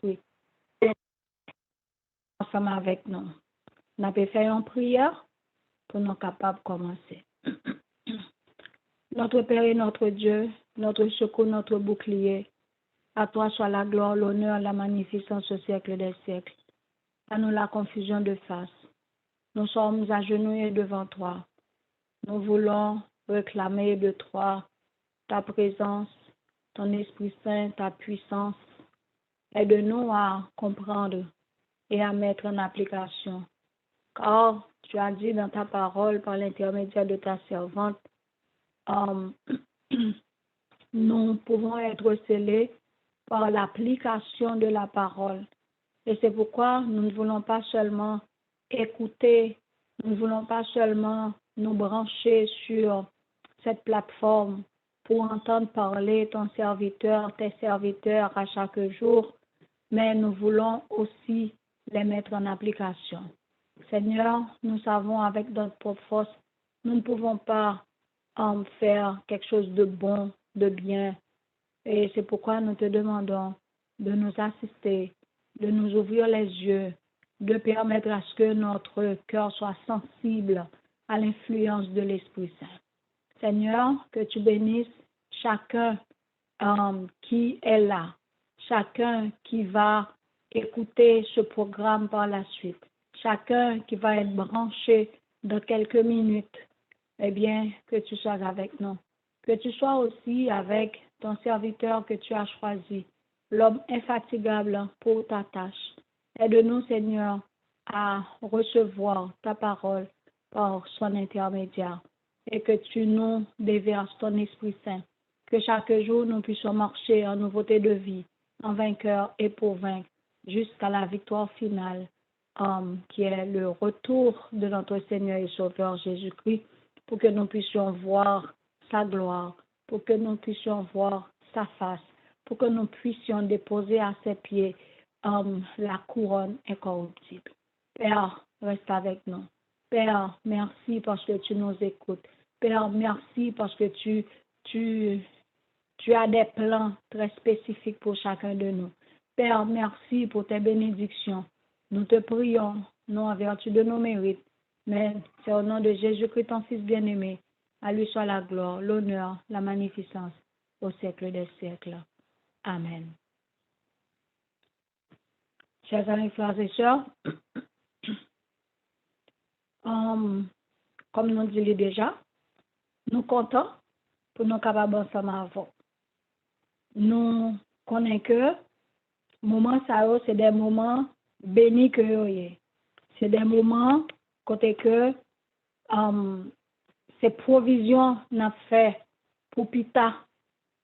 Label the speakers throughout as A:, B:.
A: Saint-Esprit, ensemble avec nous. Nous avons fait une prière pour nous capables de commencer. Notre Père et notre Dieu, notre secours, notre bouclier, à toi soit la gloire, l'honneur, la magnificence au siècle des siècles. À nous la confusion de face. Nous sommes agenouillés devant toi. Nous voulons réclamer de toi ta présence, ton Esprit Saint, ta puissance. Aide-nous à comprendre et à mettre en application. Car tu as dit dans ta parole, par l'intermédiaire de ta servante, nous pouvons être scellés par l'application de la parole. Et c'est pourquoi nous ne voulons pas seulement écouter, nous ne voulons pas seulement nous brancher sur cette plateforme pour entendre parler ton serviteur, tes serviteurs à chaque jour, mais nous voulons aussi les mettre en application. Seigneur, nous savons avec notre propre force, nous ne pouvons pas faire quelque chose de bon, de bien. Et c'est pourquoi nous te demandons de nous assister, de nous ouvrir les yeux, de permettre à ce que notre cœur soit sensible à l'influence de l'Esprit Saint. Seigneur, que tu bénisses chacun qui est là, chacun qui va écouter ce programme par la suite, chacun qui va être branché dans quelques minutes. Eh bien, que tu sois avec nous. Que tu sois aussi avec ton serviteur que tu as choisi, l'homme infatigable pour ta tâche. Aide-nous, Seigneur, à recevoir ta parole par son intermédiaire et que tu nous déverses ton Esprit Saint. Que chaque jour, nous puissions marcher en nouveauté de vie, en vainqueur et pour vaincre, jusqu'à la victoire finale, qui est le retour de notre Seigneur et Sauveur Jésus-Christ, pour que nous puissions voir sa gloire, pour que nous puissions voir sa face, pour que nous puissions déposer à ses pieds la couronne incorruptible. Père, reste avec nous. Père, merci parce que tu nous écoutes. Père, merci parce que tu as des plans très spécifiques pour chacun de nous. Père, merci pour tes bénédictions. Nous te prions, non en vertu de nos mérites, mais c'est au nom de Jésus-Christ, ton Fils bien-aimé. À lui soit la gloire, l'honneur, la magnificence au siècle des siècles. Amen. Chers amis, frères et sœurs, comme nous disons déjà, nous comptons pour nous capables ensemble avant. Nous connaissons que moments ça c'est des moments bénis que c'est des moments côté que ces provisions n'a fait pour Pita,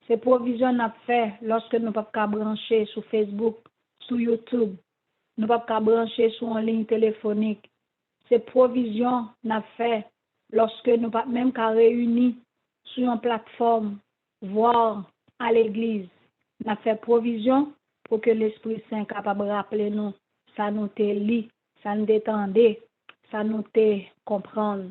A: ces provisions n'a fait lorsque nous ne pouvons pas brancher sur Facebook, sur YouTube, nous ne pouvons pas brancher sur une ligne téléphonique. Ces provisions n'a fait lorsque nous ne pouvons même pas réunir sur une plateforme, voire à l'église. N'a fait provision pour que l'Esprit Saint capable de rappeler nous, ça nous te lit, ça nous détendait, ça nous te comprendre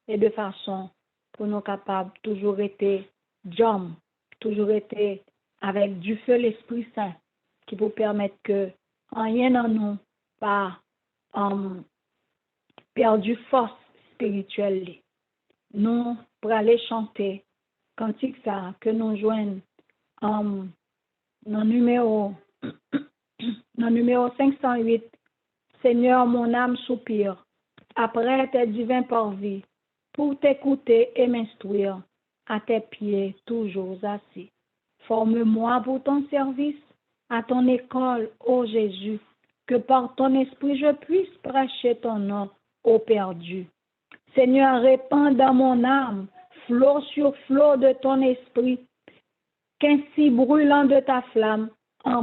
A: et de façon pour nous capables toujours être jam, toujours être avec du feu l'Esprit Saint qui vous permettre que rien dans nous pas perdu force spirituelle. Nous pour aller chanter cantique ça que nous joignent dans numéro 508, Seigneur, mon âme soupire, après tes divins parvis, pour t'écouter et m'instruire, à tes pieds toujours assis. Forme-moi pour ton service, à ton école, ô Jésus, que par ton esprit je puisse prêcher ton nom au perdu. Seigneur, répands dans mon âme, flot sur flot de ton esprit, qu'ainsi brûlant de ta flamme, en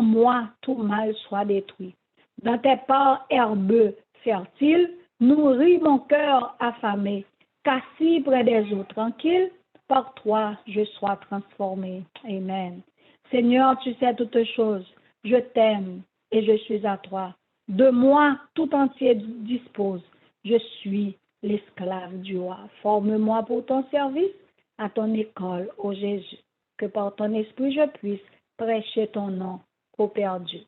A: moi, tout mal soit détruit. Dans tes parts herbeux, fertiles, nourris mon cœur affamé, qu'assis près des eaux tranquilles, par toi je sois transformé. Amen. Seigneur, tu sais toutes choses, je t'aime et je suis à toi. De moi tout entier dispose, je suis l'esclave du roi. Forme-moi pour ton service, à ton école, ô Jésus, que par ton esprit je puisse prêcher ton nom au Père Dieu.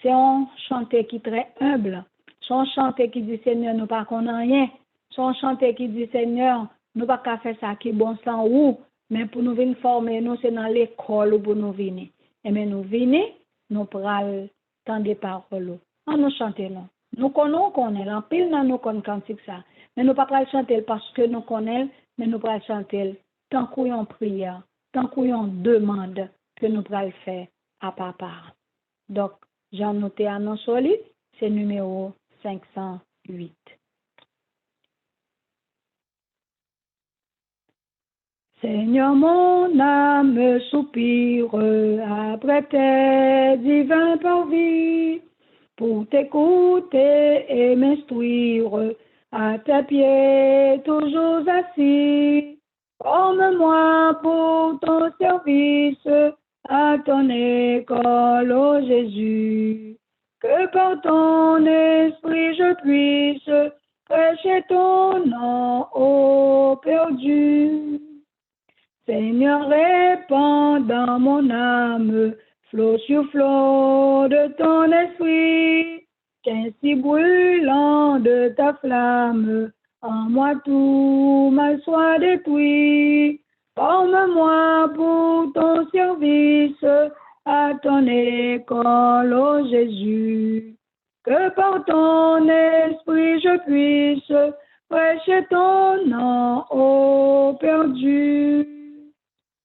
A: C'est un chanté qui est très humble. C'est un chanté qui dit Seigneur, nous pas qu'on rien. C'est un chanté qui dit Seigneur, nous pas qu'à faire ça qui est bon sans ou, mais pour nous venir former, nous c'est dans l'école où pour nous venir. Et mais nous venir, nous prenons tant de paroles. On nous chanter là. Nous connaissons, en pile dans nous connaissons cantique ça. Mais nous pas chanter parce que nous connaissons, mais nous pas chanter tant qu'on prière, tant qu'on demande que nous pourrons faire à papa. Donc, j'ai noté un nom solide, c'est numéro 508. Seigneur, mon âme soupire après tes divins parvis, pour t'écouter et m'instruire à tes pieds toujours assis. Forme-moi pour ton service à ton école, ô Jésus, que par ton esprit je puisse prêcher ton nom au perdu. Seigneur, répands dans mon âme, flot sur flot de ton esprit, qu'ainsi brûlant de ta flamme, en moi tout mal soit détruit. Forme-moi pour ton service à ton école, ô Jésus, que par ton esprit je puisse prêcher ton nom au perdu.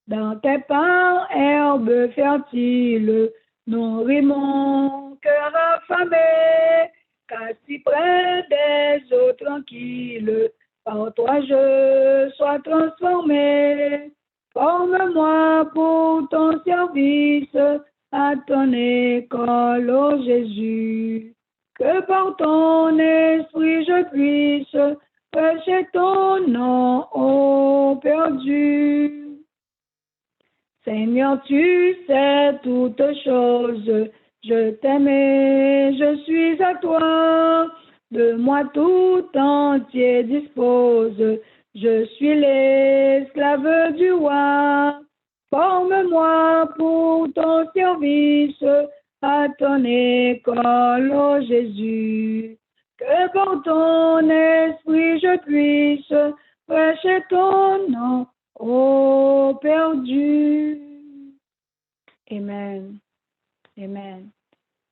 A: Dans tes pins, herbes fertiles, nourris mon cœur affamé, car si près des eaux tranquilles, par toi je sois transformé. Forme-moi pour ton service à ton école, ô Jésus, que par ton esprit je puisse prêcher ton nom au perdu. Seigneur, tu sais toutes choses, je t'aime et je suis à toi. De moi tout entier dispose, je suis l'esclave du roi. Forme-moi pour ton service à ton école, ô Jésus, que par ton esprit je puisse prêcher ton nom au perdu. Amen. Amen.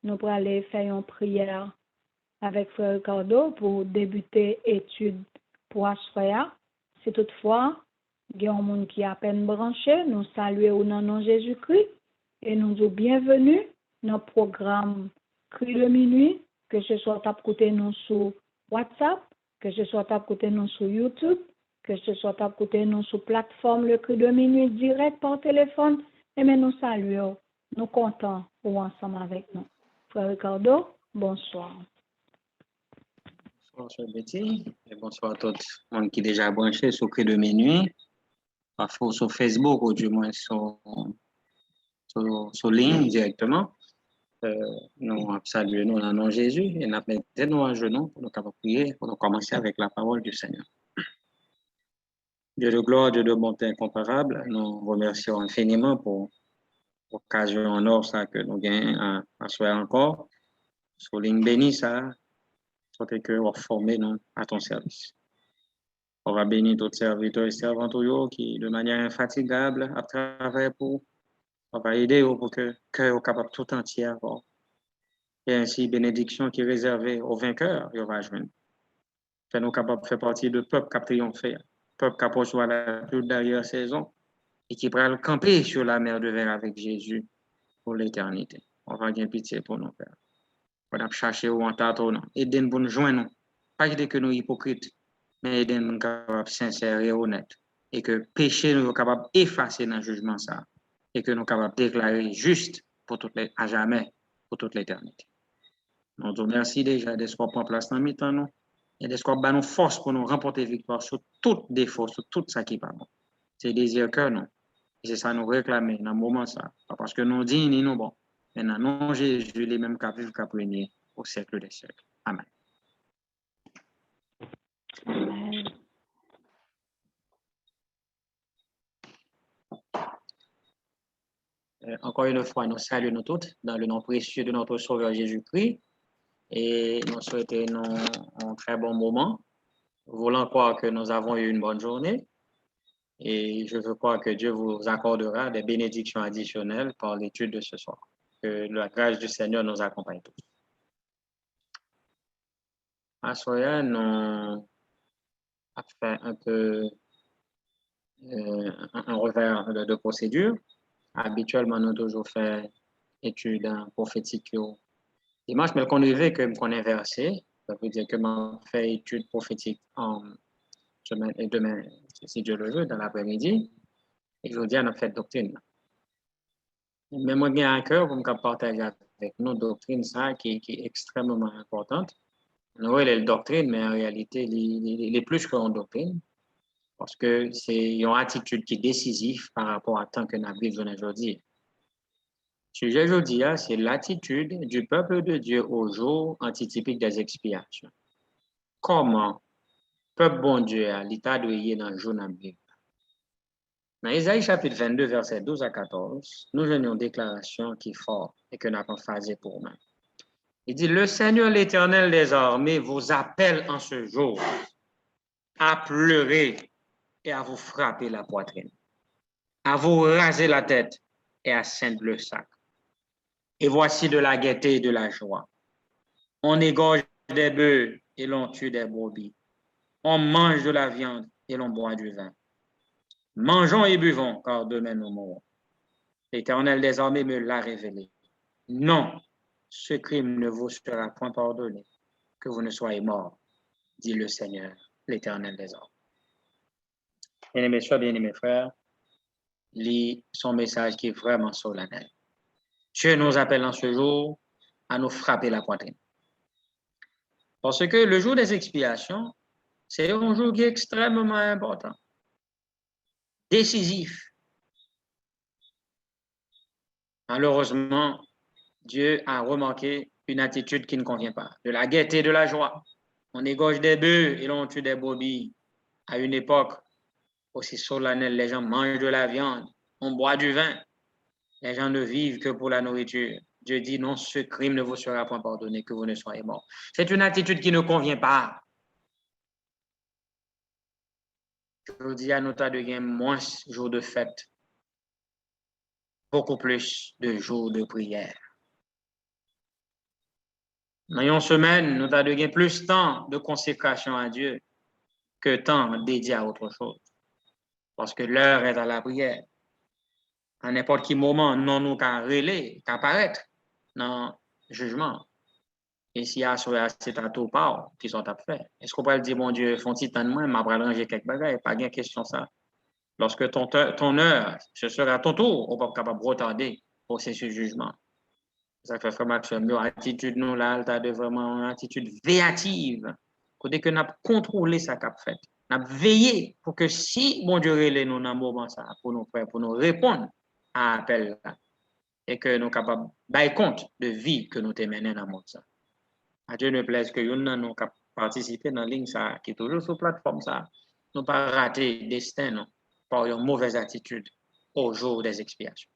A: Nous allons aller faire une prière avec Frère Ricardo pour débuter l'étude pour Ashraya. Si toutefois, il y a un monde qui est à peine branché, nous saluons au nom de Jésus-Christ et nous disons bienvenue dans le programme Cri de minuit, que ce soit à côté nous sur WhatsApp, que ce soit à côté nous sur YouTube, que ce soit à côté nous sur plateforme Le Cri de minuit direct par téléphone. Et bien nous saluons, nous comptons pour ensemble avec nous. Frère Ricardo, bonsoir.
B: Bonsoir Betty, et bonsoir à tout le monde qui est déjà branché sur Cri de minuit, parfois sur Facebook ou du moins sur ligne directement. Nous saluons nous dans le nom de Jésus et nous mettons nous à genoux pour nous prier, pour nous commencer avec la parole du Seigneur. Dieu de gloire, Dieu de bonté incomparable, nous remercions infiniment pour l'occasion en or ça que nous gagnons à soir encore. Sur ligne bénie ça, soit que vous formez nous à ton service. On va bénir tous les serviteurs et servantes qui, de manière infatigable, à travers pour, on va aider pour que le cœur soit capable tout entier avoir. Et ainsi, bénédiction qui est réservée aux vainqueurs, il va joindre. Fais-nous capables de faire partie de peuple qui a triomphé, peuple qui a poursuivi la plus dernière saison et qui pourra le camper sur la mer de verre avec Jésus pour l'éternité. On va bien pitié pour nos pères. On va chercher où on t'attend. Aidez-nous pour nous joindre. Pas que nous hypocrites, mais aidez-nous capables sincères et honnêtes. Et que péché nous capable d'effacer dans le jugement ça. Et que nous capables de déclarer juste pour à jamais, pour toute l'éternité. Nous vous remercions déjà d'être en place dans le temps nous et d'être nous force pour nous remporter victoire sur tout défaut, sur tout ça qui n'est pas bon. C'est désir que nous. Et c'est ça nous réclamer dans le moment ça. Pas parce que nous disons ni nous bon. Mais dans le nom de Jésus, les mêmes qu'à vivre qu'à régner au siècle des siècles. Amen.
A: Amen.
B: Encore une fois, nous saluons toutes dans le nom précieux de notre Sauveur Jésus-Christ et nous souhaitons un très bon moment, voulant croire que nous avons eu une bonne journée et je veux croire que Dieu vous accordera des bénédictions additionnelles par l'étude de ce soir. Que la grâce du Seigneur nous accompagne tous. À ce soir, nous avons fait un peu un revers de procédure. Habituellement, nous avons toujours fait études prophétiques dimanche, mais qu'on veut que qu'on inversé, ça veut dire que je fais études prophétiques en semaine et demain, si Dieu le veut, dans l'après-midi. Et je vous dis, on a fait doctrine. Mais moi, j'ai un cœur pour me partager avec nous doctrine ça qui est extrêmement importante. Nous, elle est une doctrine, mais en réalité, il est plus qu'une doctrine. Parce que c'est une attitude qui est décisive par rapport à tant que nous vivons aujourd'hui. Le sujet aujourd'hui, c'est l'attitude du peuple de Dieu au jour antitypique des expiations. Comment peuple bon Dieu a l'état de y dans le jour de Bible. Dans Isaïe chapitre 22, verset 12 à 14, nous avons une déclaration qui est forte et que nous avons phasé pour nous. Il dit, le Seigneur l'Éternel des armées vous appelle en ce jour à pleurer et à vous frapper la poitrine, à vous raser la tête et à ceindre le sac. Et voici de la gaieté et de la joie. On égorge des bœufs et l'on tue des brebis. On mange de la viande et l'on boit du vin. Mangeons et buvons, car demain nous mourrons. L'Éternel des armées me l'a révélé. Non, ce crime ne vous sera point pardonné, que vous ne soyez morts, dit le Seigneur, l'Éternel des armées. Bien-aimés soeurs, bien-aimés frères, lis son message qui est vraiment solennel. Dieu nous appelle en ce jour à nous frapper la poitrine. Parce que le jour des expiations, c'est un jour qui est extrêmement important, décisif. Malheureusement, Dieu a remarqué une attitude qui ne convient pas, de la gaieté, de la joie. On égorge des bœufs et l'on tue des brebis. À une époque aussi solennelle, les gens mangent de la viande, on boit du vin. Les gens ne vivent que pour la nourriture. Dieu dit, non, ce crime ne vous sera point pardonné, que vous ne soyez morts. C'est une attitude qui ne convient pas. Je vous dis à nous de gagner moins jours de fête, beaucoup plus de jours de prière. Dans une semaine, nous avons gagné plus de temps de consécration à Dieu que temps dédié à autre chose. Parce que l'heure est à la prière. À n'importe quel moment, non nous qu'à relayer, qu'à apparaître dans le jugement. Et s'il y a c'est à tout part qui sont à faire. Est-ce qu'on peut dire, mon Dieu, font-ils tant de moins, m'a ranger quelques bagages, pas de question ça. Lorsque ton heure, ce sera ton tour, on va capable de retarder pour ce jugement. Ça fait vraiment que attitude nous là, t'as de vraiment une attitude véative. Côté que n'a contrôlé ça qu'a fait. N'a veillé pour que si mon Dieu relève nous dans moment ça pour nous faire, pour nous répondre à l'appel là et que nous capables bailler compte de vie que nous te menons dans le monde ça. À Dieu ne plaise que nous participer dans la ligne ça qui est toujours sur plateforme ça. Nous pas rater destin non, par une mauvaise attitude au jour des expiations.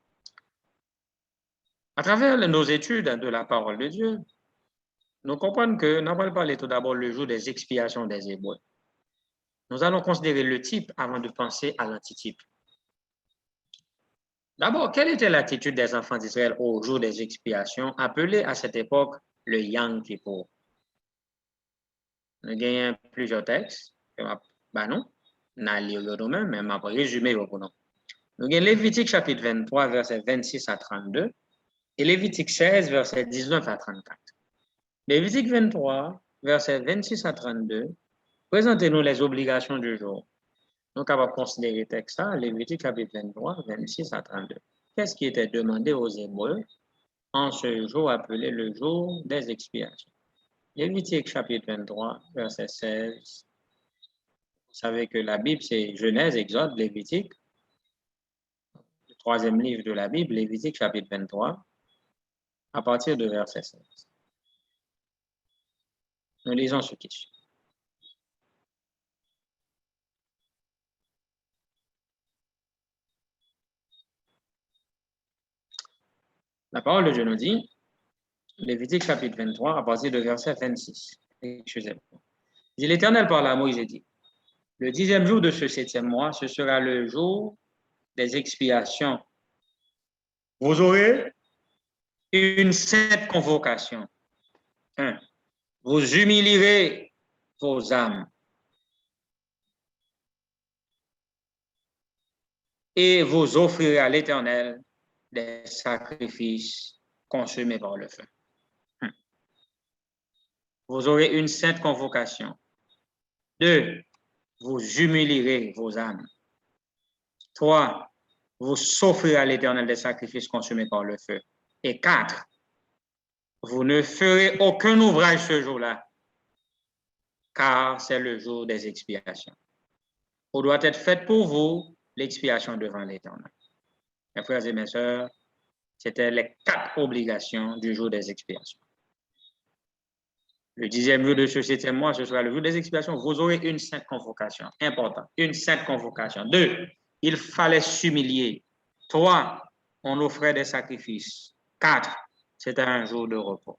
B: À travers nos études de la parole de Dieu, nous comprenons que nous allons parler tout d'abord le jour des expiations des Hébreux. Nous allons considérer le type avant de penser à l'antitype. D'abord, quelle était l'attitude des enfants d'Israël au jour des expiations, appelé à cette époque le Yom Kippour? Nous avons plusieurs textes. Non, nous allons lire nous-mêmes, mais je vais résumer pour nous. Nous avons Lévitique chapitre 23, versets 26 à 32, et Lévitique 16, versets 19 à 34. Lévitique 23, versets 26 à 32, présentez-nous les obligations du jour. Nous avons considéré le texte, Lévitique chapitre 23, 26 à 32. Qu'est-ce qui était demandé aux Hébreux en ce jour appelé le jour des expiations? Lévitique chapitre 23, verset 16. Vous savez que la Bible, c'est Genèse, Exode, Lévitique. Le troisième livre de la Bible, Lévitique chapitre 23, à partir de verset 16. Nous lisons ce qui suit. La parole de Dieu nous dit, Lévitique chapitre 23, à partir de verset 26. Excusez-moi. L'Éternel parle à Moïse et dit, le 10e jour de ce 7e mois, ce sera le jour des expiations. Vous aurez une sainte convocation. 1. Vous humilierez vos âmes et vous offrirez à l'Éternel des sacrifices consumés par le feu. Vous aurez une sainte convocation. 2. Vous humilierez vos âmes. 3. Vous s'offrirez à l'Éternel des sacrifices consumés par le feu. Et 4. Vous ne ferez aucun ouvrage ce jour-là, car c'est le jour des expiations. Il doit être fait pour vous l'expiation devant l'Éternel. Mes frères et mes sœurs, c'était les 4 obligations du jour des expiations. Le 10e jour de ce 7e mois, ce sera le jour des expiations. Vous aurez une sainte convocation. Important. Une sainte convocation. 2. Il fallait s'humilier. 3. On offrait des sacrifices. 4. C'était un jour de repos.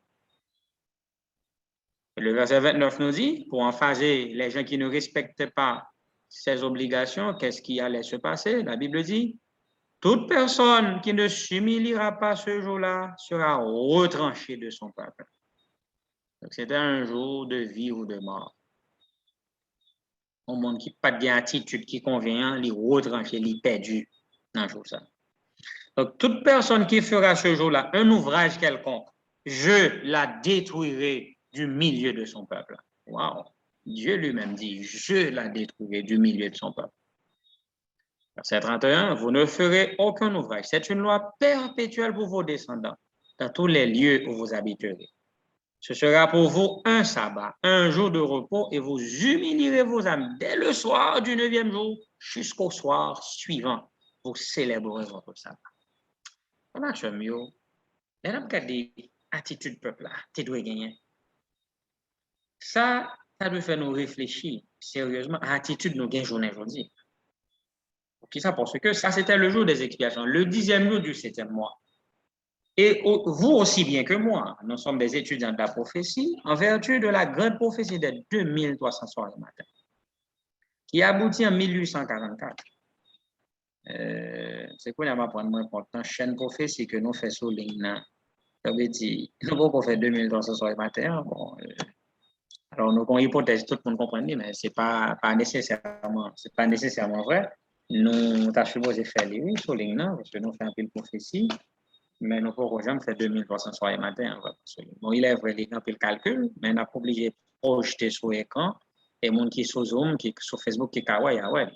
B: Et le verset 29 nous dit, pour emphaser les gens qui ne respectaient pas ces obligations, qu'est-ce qui allait se passer? La Bible dit, toute personne qui ne s'humiliera pas ce jour-là sera retranchée de son peuple. Donc, c'était un jour de vie ou de mort. Un monde qui n'a pas d'attitude qui convient, les retranchés, les perdus dans le jour ça. Donc, toute personne qui fera ce jour-là un ouvrage quelconque, je la détruirai du milieu de son peuple. Wow! Dieu lui-même dit, je la détruirai du milieu de son peuple. Verset 31, vous ne ferez aucun ouvrage. C'est une loi perpétuelle pour vos descendants, dans tous les lieux où vous habiterez. Ce sera pour vous un sabbat, un jour de repos, et vous humilierez vos âmes dès le soir du 9e jour jusqu'au soir suivant. Vous célébrerez votre sabbat. Comment je mieux? Et là, regardez l'attitude peuple là, tu dois gagner. Ça doit faire nous réfléchir sérieusement à l'attitude de nos gains journée aujourd'hui. Qui ça? Parce que ça, c'était le jour des expiations, le 10e jour du 7e mois. Et vous aussi bien que moi, nous sommes des étudiants de la prophétie en vertu de la grande prophétie des 2300 soirs du matin, qui aboutit en 1844. C'est quoi la point moins important, chaîne prophétie que nous faisons sur ligne. Ça veut dire, nous pouvons faire 2300 soirs du matin. Bon, alors, nous avons une hypothèse, tout le monde comprend, mais ce n'est pas nécessairement vrai. Nous avons supposé faire les sur ligne, parce que nous faisons un peu de prophétie. Mais nous ne pouvons jamais faire 2300 soirs et matin. Bon, il est vrai, il y a un peu le calcul, mais on n'a pas obligé de projeter sur l'écran. Et les gens qui sont sur Zoom, qui sur Facebook, qui sont ouais.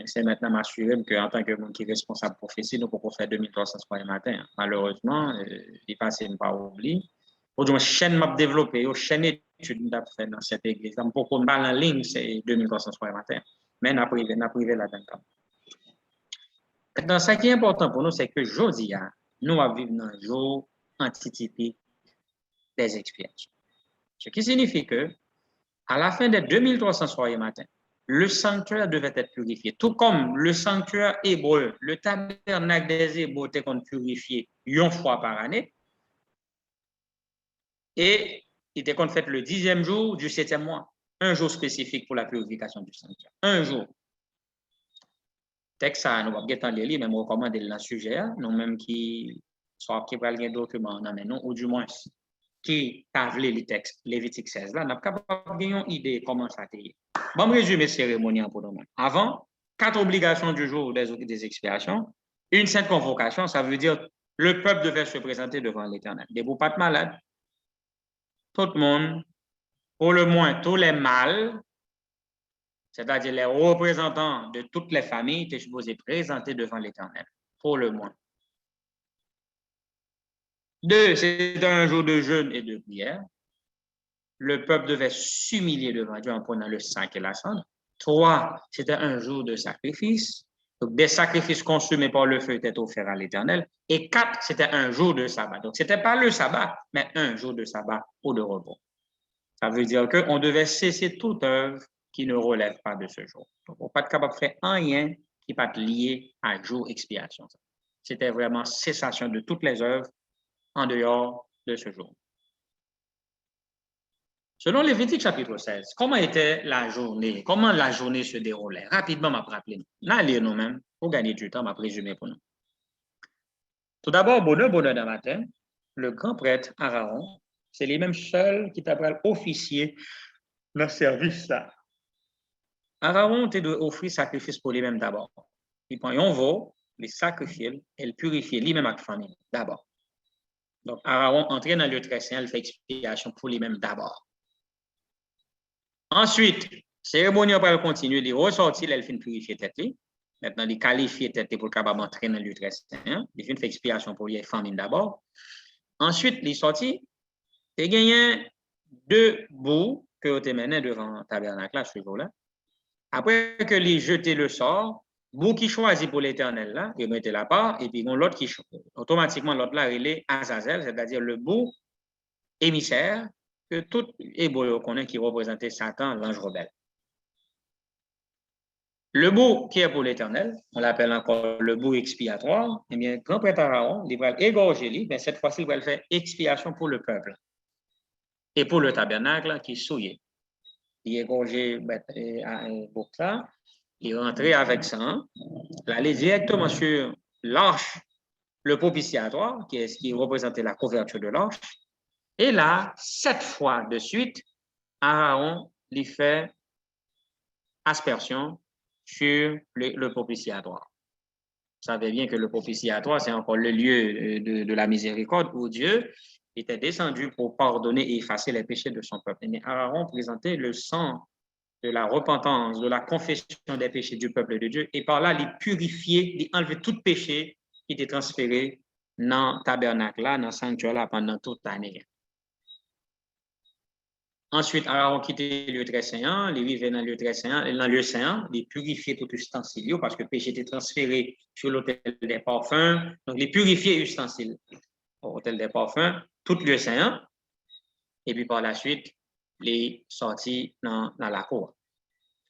B: C'est maintenant m'assurer qu'en tant que monde qui est responsable prophétie, nous ne pouvons pas faire 2300 soirs et matin. Malheureusement, il passe pas oublié. Aujourd'hui, chaîne m'a développé, chaîne étude m'a fait dans cette église. Donc, pour qu'on balle en ligne, c'est 2300 soirs et matin. Mais on a privé là-dedans. Dans ce qui est important pour nous, c'est que aujourd'hui, nous vivons dans un jour antitypique des expiations. Ce qui signifie que, à la fin des 2300 soirées matin, le sanctuaire devait être purifié. Tout comme le sanctuaire hébreu, le tabernacle des Hébreux était purifié une fois par année. Et il était fait le 10e jour du 7e mois. Un jour spécifique pour la purification du sanctuaire. Un jour. Texte ça, nous allons lire, mais nous recommandons dans le sujet, nous même qui soit qui va lire document dans nous, ou du moins qui a vu les textes Lévitique 16 là, nous avons capable une idée comment ça t'est. Bon, résumer cérémonie pour nous. Avant, 4 obligations du jour des expiations, une sainte convocation, ça veut dire le peuple devait se présenter devant l'Éternel. Des beaux pas de malades, tout le monde, pour le moins tous les mâles, c'est-à-dire les représentants de toutes les familles étaient supposés présenter devant l'Éternel, pour le moins. 2, c'était un jour de jeûne et de prière. Le peuple devait s'humilier devant Dieu en prenant le sac et la cendre. 3, c'était un jour de sacrifice. Donc, des sacrifices consumés par le feu étaient offerts à l'Éternel. Et 4, c'était un jour de sabbat. Donc, ce n'était pas le sabbat, mais un jour de sabbat ou de repos. Ça veut dire qu'on devait cesser toute œuvre qui ne relève pas de ce jour. Donc, on n'est pas capable de faire rien qui n'est pas lié à jour expiation. c'était vraiment cessation de toutes les œuvres en dehors de ce jour. Selon Lévitique chapitre 16, comment était la journée? Comment la journée se déroulait? Rapidement, m'a rappelé. Là, lire nous-mêmes, pour gagner du temps, m'a résumé pour nous. Tout d'abord, bonheur d'un matin, le grand prêtre Aaron, c'est les mêmes seuls qui t'appellent officier dans le service là. Aaron te doit offrir sacrifice pour lui-même d'abord. Il prend un veau, il sacrifie, il purifie lui-même avec famille d'abord. Donc, Aaron entre dans le lieu très saint, il fait expiation pour lui-même d'abord. Ensuite, cérémonie va continuer, il ressortit, il fait purifier tête. Maintenant, il qualifie tête pour capable entrer dans le lieu très saint. Il fait expiation pour lui famille d'abord. Ensuite, il sortit, il gagné 2 bouts que tu mené devant le tabernacle ce jour-là. Après que les jeté le sort, bout qui choisit pour l'éternel là, il mettait la part, et puis l'autre qui automatiquement l'autre là, il est Azazel, c'est-à-dire le bout émissaire que tout hébreu connaît qui représentait Satan, l'ange rebelle. Le bout qui est pour l'éternel, on l'appelle encore le bout expiatoire, eh bien, grand prêtre Aaron, il va égorger lui, mais cette fois-ci, il va faire expiation pour le peuple et pour le tabernacle qui est souillé. Il égorgeait un bouc là, il rentrait avec ça, il allait directement sur l'arche, le propitiatoire, qui représentait la couverture de l'arche, et là, 7 fois de suite, Aaron lui fait aspersion sur le propitiatoire. Vous savez bien que le propitiatoire, c'est encore le lieu de la miséricorde où Dieu était descendu pour pardonner et effacer les péchés de son peuple. Mais Aaron présentait le sang de la repentance, de la confession des péchés du peuple de Dieu, et par là, il purifiait, il enlevait tout péché qui était transféré dans le tabernacle, dans le sanctuaire pendant toute l'année. Ensuite, Aaron quittait le lieu très saint, il arrivait dans le lieu très saint, dans le lieu saint, il purifiait tout ustensile, parce que le péché était transféré sur l'autel des parfums, donc il purifiait l'ustensile au l'autel des parfums, tout le lieu saint, et puis par la suite, il sortit dans la cour,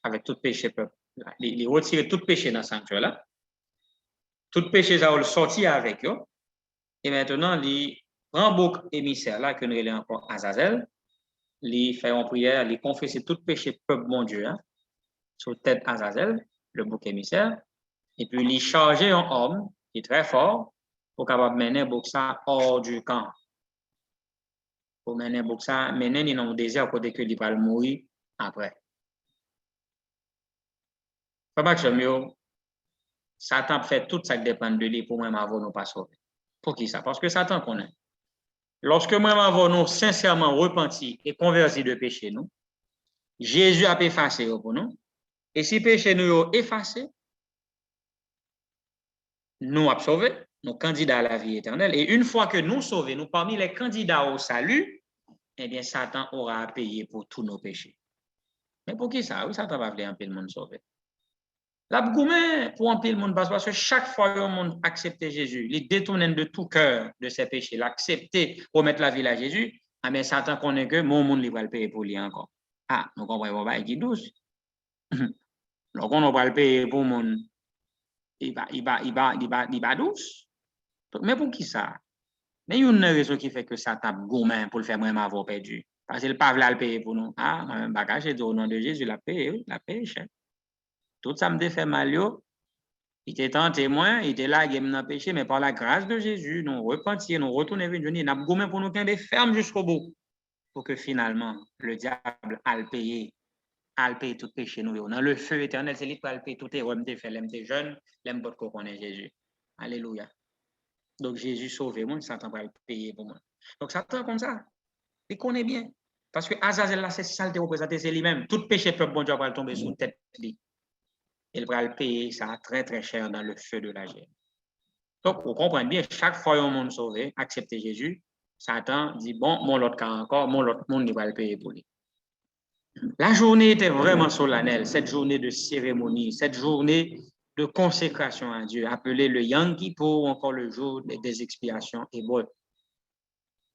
B: avec tout péché, il retirait tout péché dans le sanctuaire là, tout péché, ça a sorti avec eux, et maintenant, il prend bouc émissaire là, que nous avons encore Azazel, il fait en prière, il confesse tout péché peuple mon Dieu, sur tête Azazel, le bouc émissaire, et puis il charge un homme qui est très fort pour capable mener bouc ça hors du camp. Pour mener bouc ça, mener dans le désert côté que il va mourir après. Papa Chomio, Satan fait tout ça qui dépend de lui pour moi m'avoir nous pas sauver. Pour qui ça? Parce que Satan connaît. Lorsque moi m'avoir nous sincèrement repenti et converti de péché nous, Jésus a effacé pour nous. Et si péché nous effacé, nous avons sauvé, nous candidats à la vie éternelle. Et une fois que nous sauvés, nous parmi les candidats au salut, eh bien, Satan aura à payer pour tous nos péchés. Mais pour qui ça? Oui, Satan va vouloir un peu le monde sauver. La gourmet pour un peu le monde parce que chaque fois que le monde accepte Jésus, il détourne de tout cœur de ses péchés, l'accepter pour mettre la vie à Jésus, ah bien, Satan connaît que mon monde va le payer pour lui encore. Ah, nous comprenons pas, il est douce. Donc, on va le payer pour le monde. Il va douce. Mais pour qui ça? Mais il y a une raison qui fait que ça tape gourmand pour le faire moi avoir perdu. Parce qu'il ne pas le payer pour nous. Ah, moi-même, bagage, au nom de Jésus, la paye, oui, la paye cher. Tout ça me fait mal, il était en témoin, il était là, il a péché, mais par la grâce de Jésus, nous repentir, nous retourner vers Dieu, nous avons gourmand pour nous garder ferme jusqu'au bout. Pour que finalement, le diable a le payer tout péché nous. Dans le feu éternel, c'est lui qui a le payer tout erreur, fait, l'aime jeune, l'aime pas qu'on connaît Jésus. Alléluia. Donc Jésus sauve moi, Satan va le payer pour moi. Donc Satan comme ça, il connaît bien. Parce que Azazel là, c'est ça le représenté, c'est lui-même. Tout péché peuple bon Dieu va tomber sous tête. Il va le payer ça très très cher dans le feu de la gêne. Donc vous comprenez bien, chaque fois que monde sauvé, accepter Jésus, Satan dit bon, mon l'autre cas encore, mon l'autre monde il va le payer pour lui. La journée était vraiment solennelle, cette journée de cérémonie, cette journée de consécration à Dieu, appelé le Yom Kippour ou encore le jour des expiations hébreux.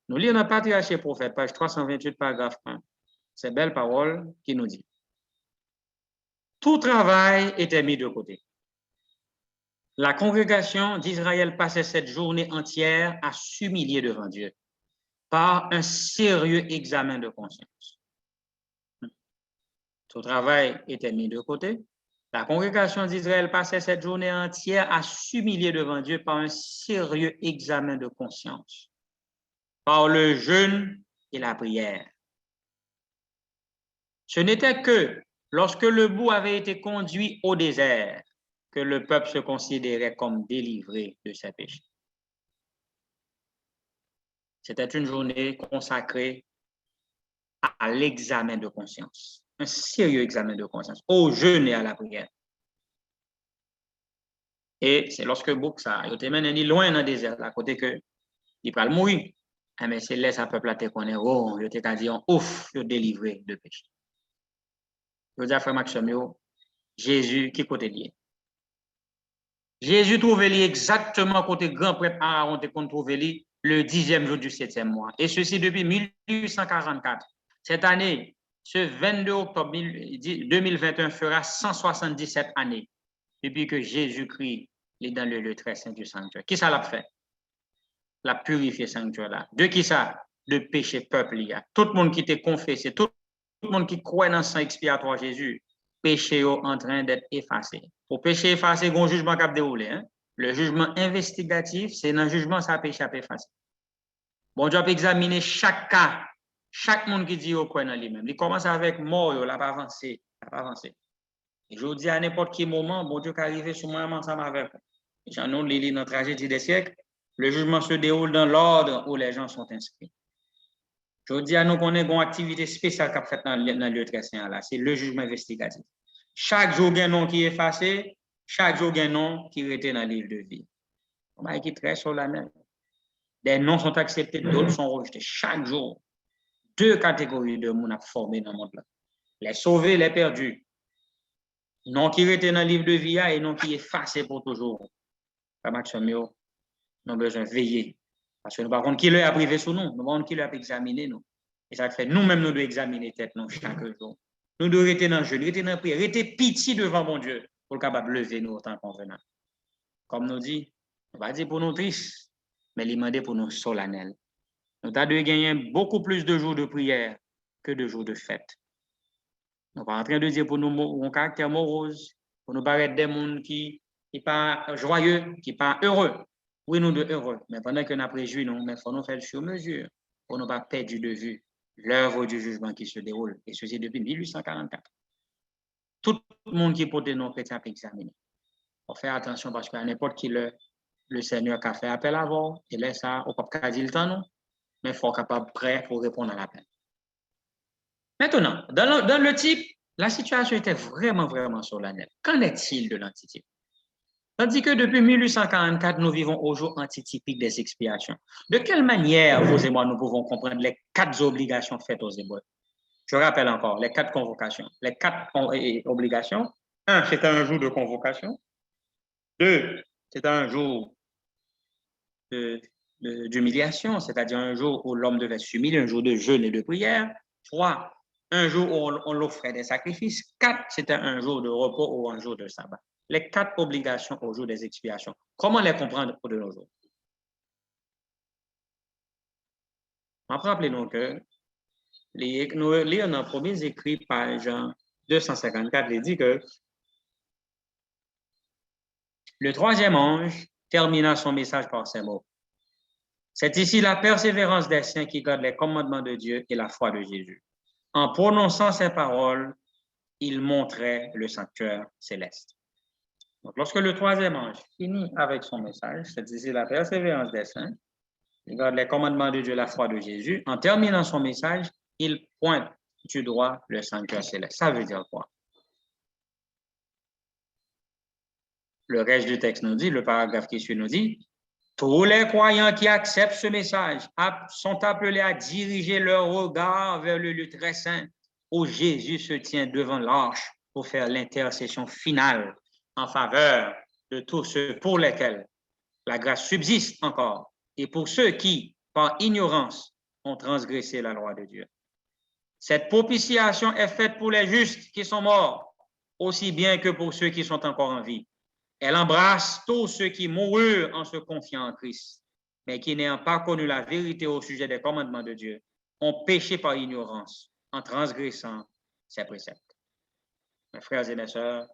B: Nous lisons dans Patriarche et Prophète, page 328, paragraphe 1. Ces belles paroles qui nous dit tout travail était mis de côté. La congrégation d'Israël passait cette journée entière à s'humilier devant Dieu par un sérieux examen de conscience. Son travail était mis de côté. La congrégation d'Israël passait cette journée entière à s'humilier devant Dieu par un sérieux examen de conscience, par le jeûne et la prière. Ce n'était que lorsque le bout avait été conduit au désert que le peuple se considérait comme délivré de ses péchés. C'était une journée consacrée à l'examen de conscience, un sérieux examen de conscience, au jeûne et à la prière. Et c'est lorsque Bouk ça, il était mené loin dans le désert, à côté que il va mourir. Mais c'est là ça peuple te connaît, oh, il était dit ouf, il délivré de péché. Je dis à frère Maxime, Jésus qui côté lié. Jésus trouvait lui exactement côté grand prêtre Aaron qu'on trouvait lui le 10e jour du 7e mois. Et ceci depuis 1844. Cette année, ce 22 octobre 2021 fera 177 années depuis que Jésus-Christ est dans le lieu très saint du sanctuaire. Qui ça l'a fait? L'a purifié sanctuaire là. De qui ça? De péché peuple. Il y a tout le monde qui était confessé, tout le monde qui croit dans le sang expiatoire Jésus, péché est en train d'être effacé. Pour péché effacé, il y a un jugement qui a déroulé. Hein? Le jugement investigatif, c'est dans le jugement ça péché a effacé. Bon Dieu a examiné chaque cas, chaque monde qui dit au coin dans lui-même. Il commence avec mort, il n'a pas avancé. Et je vous dis à n'importe quel moment, bon Dieu qui arrive sur moi ensemble avec vous. J'en ai lu dans la tragédie des siècles. Le jugement se déroule dans l'ordre où les gens sont inscrits. Je dis à nous qu'on a une activité spéciale qu'a faite dans le lieu très saint là, c'est le jugement investigatif. Chaque jour, il y a un nom qui est effacé, chaque jour, il y a un nom qui est dans le livre de vie. On va être très solennel. Des noms sont acceptés, d'autres sont rejetés. Chaque jour, deux catégories de monde formées dans le monde là. Les sauvés, les perdus. Non qui étaient dans le livre de vie et non qui est effacé pour toujours. Nous avons besoin de veiller. Parce que nous ne savons pas qui l'a privé sur nous, nous ne savons pas qui l'a examiné nous. Et ça fait nous-mêmes, nous devons examiner tête nous chaque jour. Nous devons rester dans le jeu, rester dans la prière, rester pitié devant mon Dieu pour le capable de lever nous autant convenant. Comme nous dit, on va dire pour nous tristes, mais il demande pour nous solennels. Nous avons gagner beaucoup plus de jours de prière que de jours de fête. Nous sommes en train de dire pour nous un caractère morose, pour nous paraître des gens qui ne sont pas joyeux, qui ne sont pas heureux. Oui, nous sommes heureux, mais pendant que nous avons réjoui, nous, il faut nous faire sur mesure pour ne pas perdre de vue l'œuvre du jugement qui se déroule. Et ceci depuis 1844. Tout le monde qui porte nos chrétiens peut examiner. On fait attention parce qu'à n'importe qui le Seigneur a fait appel avant, et là, ça, on ne peut pas dire le temps, non, mais il faut être capable prêt pour répondre à l'appel. Maintenant, dans le type, la situation était vraiment, vraiment solennelle. Qu'en est-il de l'antitype? Tandis que depuis 1844, nous vivons au jour antitypique des expiations. De quelle manière, vous et moi, nous pouvons comprendre les 4 obligations faites aux Hébreux? Je rappelle encore, les 4 convocations. Les 4 obligations. 1, c'était un jour de convocation. 2, c'était un jour d'humiliation, c'est-à-dire un jour où l'homme devait s'humilier, un jour de jeûne et de prière. 3, un jour où on l'offrait des sacrifices. 4, c'était un jour de repos ou un jour de sabbat. Les 4 obligations au jour des expiations. Comment les comprendre de nos jours? Rappelez-nous que nous lisons dans le premier écrit, page 254, il dit que le 3e ange termina son message par ces mots. C'est ici la persévérance des saints qui gardent les commandements de Dieu et la foi de Jésus. En prononçant ces paroles, il montrait le sanctuaire céleste. Donc, lorsque le 3e ange finit avec son message, c'est ici la persévérance des saints, il garde les commandements de Dieu, la foi de Jésus. En terminant son message, il pointe du doigt le sanctuaire céleste. Ça veut dire quoi? Le reste du texte nous dit, le paragraphe qui suit nous dit, tous les croyants qui acceptent ce message sont appelés à diriger leur regard vers le lieu très saint où Jésus se tient devant l'arche pour faire l'intercession finale en faveur de tous ceux pour lesquels la grâce subsiste encore et pour ceux qui, par ignorance, ont transgressé la loi de Dieu. Cette propitiation est faite pour les justes qui sont morts, aussi bien que pour ceux qui sont encore en vie. Elle embrasse tous ceux qui moururent en se confiant en Christ, mais qui n'ayant pas connu la vérité au sujet des commandements de Dieu, ont péché par ignorance en transgressant ses préceptes. Mes frères et mes sœurs,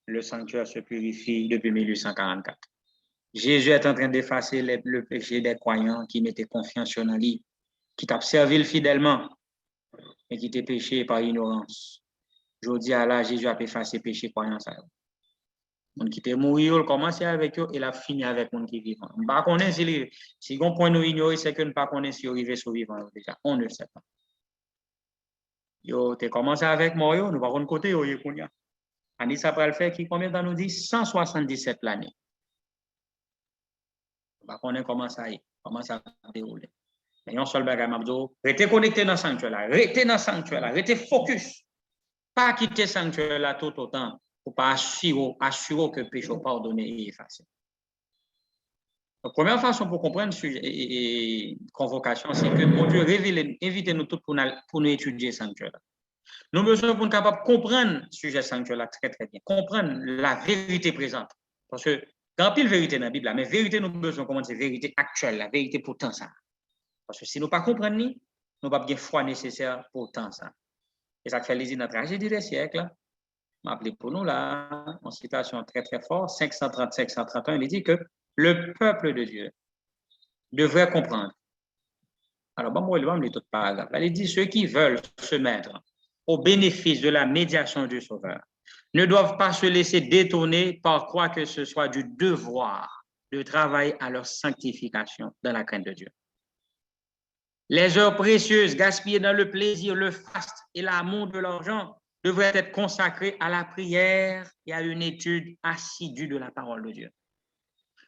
B: le sanctuaire se purifie depuis 1844. Jésus est en train d'effacer le péché des croyants qui mettaient confiance en lui, qui t'ont servi fidèlement, mais qui t'ont péché par ignorance. Je dis à là, Jésus a effacé le péché croyant ça. Mon qui était mort, il commence avec eux et il a fini avec mon qui vivant. On ne pas connaître si on point nous ignorer, c'est que nous ne pas connaître si arrivé sur vivant déjà. On ne sait pas. Yo, tu commencé avec moi, nous pas de côté yo y. Ani ça va le faire qui combien dans nous dit 177 l'année. On connaît comment ça y comment ça déroule. Mais on seul bagage m'abdo, restez connecté dans le sanctuaire là, restez dans le sanctuaire là, restez focus. Pas quitter le sanctuaire là tout autant pour pas assurer que le péché pardonné et effacé. La première façon pour comprendre sujet convocation, c'est que mon Dieu révèle, invitez-nous tous pour nous étudier le sanctuaire là. Nous avons besoin pour être capables de comprendre le sujet sanctuaire là très très bien, comprendre la vérité présente. Parce que dans pile vérité dans la Bible, mais vérité, nous avons besoin de comprendre cette vérité actuelle, la vérité pour tant ça. Parce que si nous ne comprenons pas, nous n'avons pas de foi nécessaire pour tant ça. Et ça fait les dans la tragédie des siècles. M'appelez pour nous là, en citation très très forte, 530-531, il dit que le peuple de Dieu devrait comprendre. Alors, bon, moi, je vais me lire tout paragraphe. Il dit ceux qui veulent se mettre au bénéfice de la médiation du Sauveur ne doivent pas se laisser détourner par quoi que ce soit du devoir de travailler à leur sanctification dans la crainte de Dieu. Les heures précieuses gaspillées dans le plaisir, le faste et l'amour de l'argent devraient être consacrées à la prière et à une étude assidue de la parole de Dieu.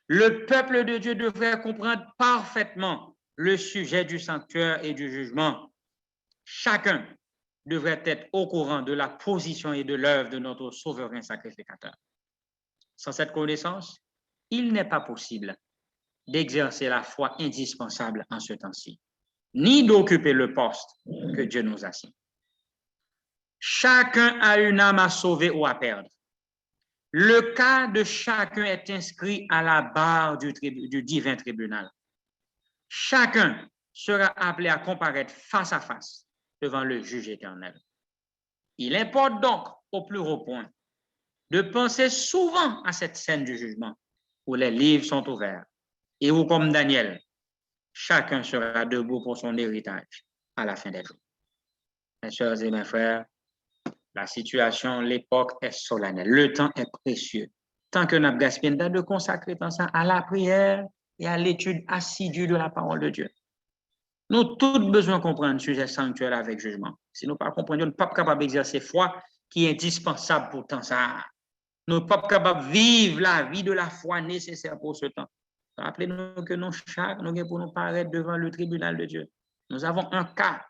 B: Le peuple de Dieu devrait comprendre parfaitement le sujet du sanctuaire et du jugement. Chacun devrait être au courant de la position et de l'œuvre de notre souverain sacrificateur. Sans cette connaissance, il n'est pas possible d'exercer la foi indispensable en ce temps-ci, ni d'occuper le poste que Dieu nous assigne. Chacun a une âme à sauver ou à perdre. Le cas de chacun est inscrit à la barre du divin tribunal. Chacun sera appelé à comparaître face à face devant le juge éternel. Il importe donc, au plus haut point, de penser souvent à cette scène du jugement où les livres sont ouverts et où, comme Daniel, chacun sera debout pour son héritage à la fin des jours. Mes sœurs et mes frères, la situation, l'époque est solennelle. Le temps est précieux. Tant que nous avons gaspillé de consacrer tant ça à la prière et à l'étude assidue de la parole de Dieu. Nous avons tous besoin de comprendre le sujet sanctuaire avec jugement. Si nous ne comprenons pas, nous ne sommes pas capables d'exercer foi qui est indispensable pour tant ça. Nous ne sommes pas capables de vivre la vie de la foi nécessaire pour ce temps. Rappelez-nous que nous, chaque, nous pour nous paraître devant le tribunal de Dieu. Nous avons un cas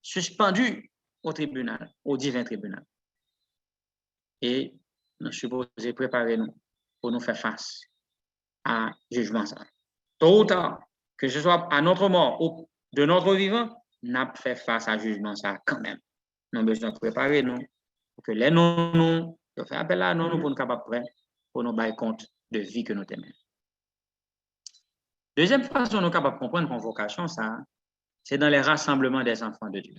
B: suspendu au tribunal, au divin tribunal. Et nous sommes supposés préparer nous pour nous faire face à jugement ça. Tôt ou tard, que ce soit à notre mort ou de notre vivant, nous avons fait face à jugement ça quand même. Nous avons besoin de préparer nous pour que les nous fait appel à nous pour nous capables prêts pour nous bailler compte de vie que nous tenons. Deuxième façon nous sommes capables de comprendre convocation ça, c'est dans les rassemblements des enfants de Dieu.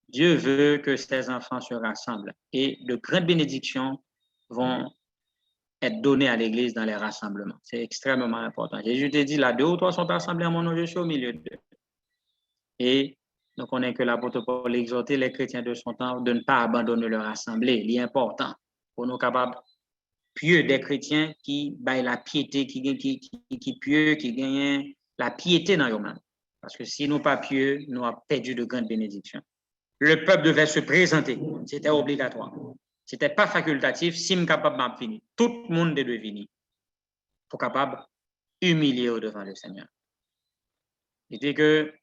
B: Dieu veut que ses enfants se rassemblent et de grandes bénédictions vont être données à l'Église dans les rassemblements. C'est extrêmement important. Jésus te dit, là, 2 ou 3 sont assemblés à mon nom, je suis au milieu d'eux. Et nous connaissons que l'apôtre Paul exhortait les chrétiens de son temps de ne pas abandonner leur assemblée. Il est important pour nous capables pieux des chrétiens qui baillent la piété, qui pieux, qui gagnent la piété dans eux-mêmes. Parce que si nous pas pieux, nous avons perdu de grandes bénédictions. Le peuple devait se présenter. C'était obligatoire. Ce n'était pas facultatif. Si je suis capable de finir, tout le monde devait venir pour capable humilier devant le Seigneur. Il dit que,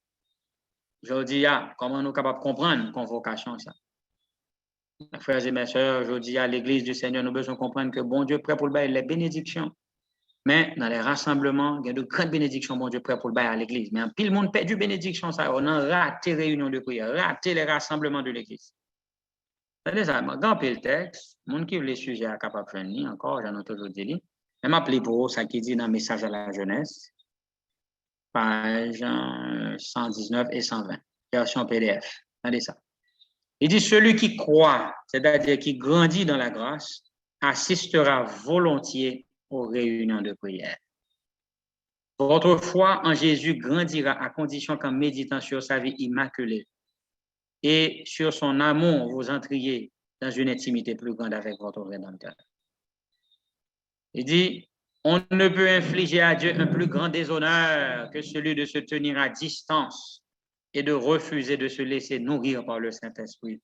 B: je dis, comment nous sommes capables de comprendre une convocation ça? Mes frères et mes sœurs, je dis à l'Église du Seigneur, nous devons comprendre que bon Dieu est prêt pour le bail les bénédictions. Mais dans les rassemblements, il y a de grandes bénédictions, bon Dieu, prêt pour le bail à l'Église. Mais en pile monde perdu bénédiction, ça, on a raté les réunions de prière, raté les rassemblements de l'Église. C'est ça, grand le texte, les gens qui veulent les sujets à capable de faire encore, j'en ai toujours dit. Je m'appelle pour ça qui dit dans le message à la jeunesse, page 119 et 120, version PDF. Regardez ça. Il dit, celui qui croit, c'est-à-dire qui grandit dans la grâce, assistera volontiers aux réunions de prière. Votre foi en Jésus grandira à condition qu'en méditant sur sa vie immaculée et sur son amour, vous entriez dans une intimité plus grande avec votre Rédempteur. Il dit, on ne peut infliger à Dieu un plus grand déshonneur que celui de se tenir à distance et de refuser de se laisser nourrir par le Saint-Esprit,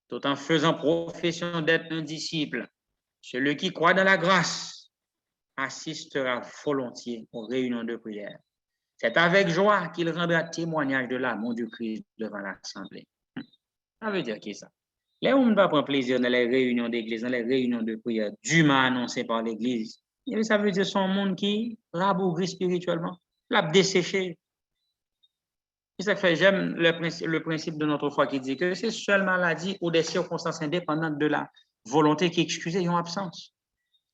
B: tout en faisant profession d'être un disciple. Celui qui croit dans la grâce assistera volontiers aux réunions de prière. C'est avec joie qu'il rendra témoignage de l'amour du Christ devant l'Assemblée. Ça veut dire qui ça? Les hommes ne vont pas prendre plaisir dans les réunions d'église, dans les réunions de prière, dûment annoncées par l'église. Ça veut dire son monde qui rabougrit spirituellement, l'a desséché. C'est ça que fait, j'aime le principe de notre foi qui dit que c'est seule maladie ou des circonstances indépendantes de la volonté qui excuse une absence.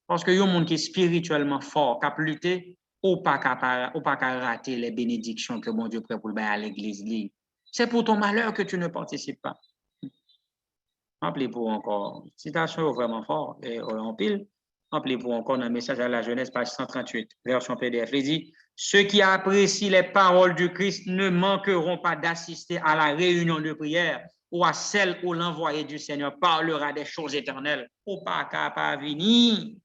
B: Parce que y a un monde qui est spirituellement fort, qui a lutté, ou pas qu'à rater les bénédictions que mon Dieu prête pour à l'église. C'est pour ton malheur que tu ne participes pas. Rappelez-vous encore, citation vraiment fort, et en pile. Rappelez-vous encore dans le message à la jeunesse, page 138, version PDF. Il dit, ceux qui apprécient les paroles du Christ ne manqueront pas d'assister à la réunion de prière ou à celle où l'envoyé du Seigneur parlera des choses éternelles, ou pas qu'à pas venir.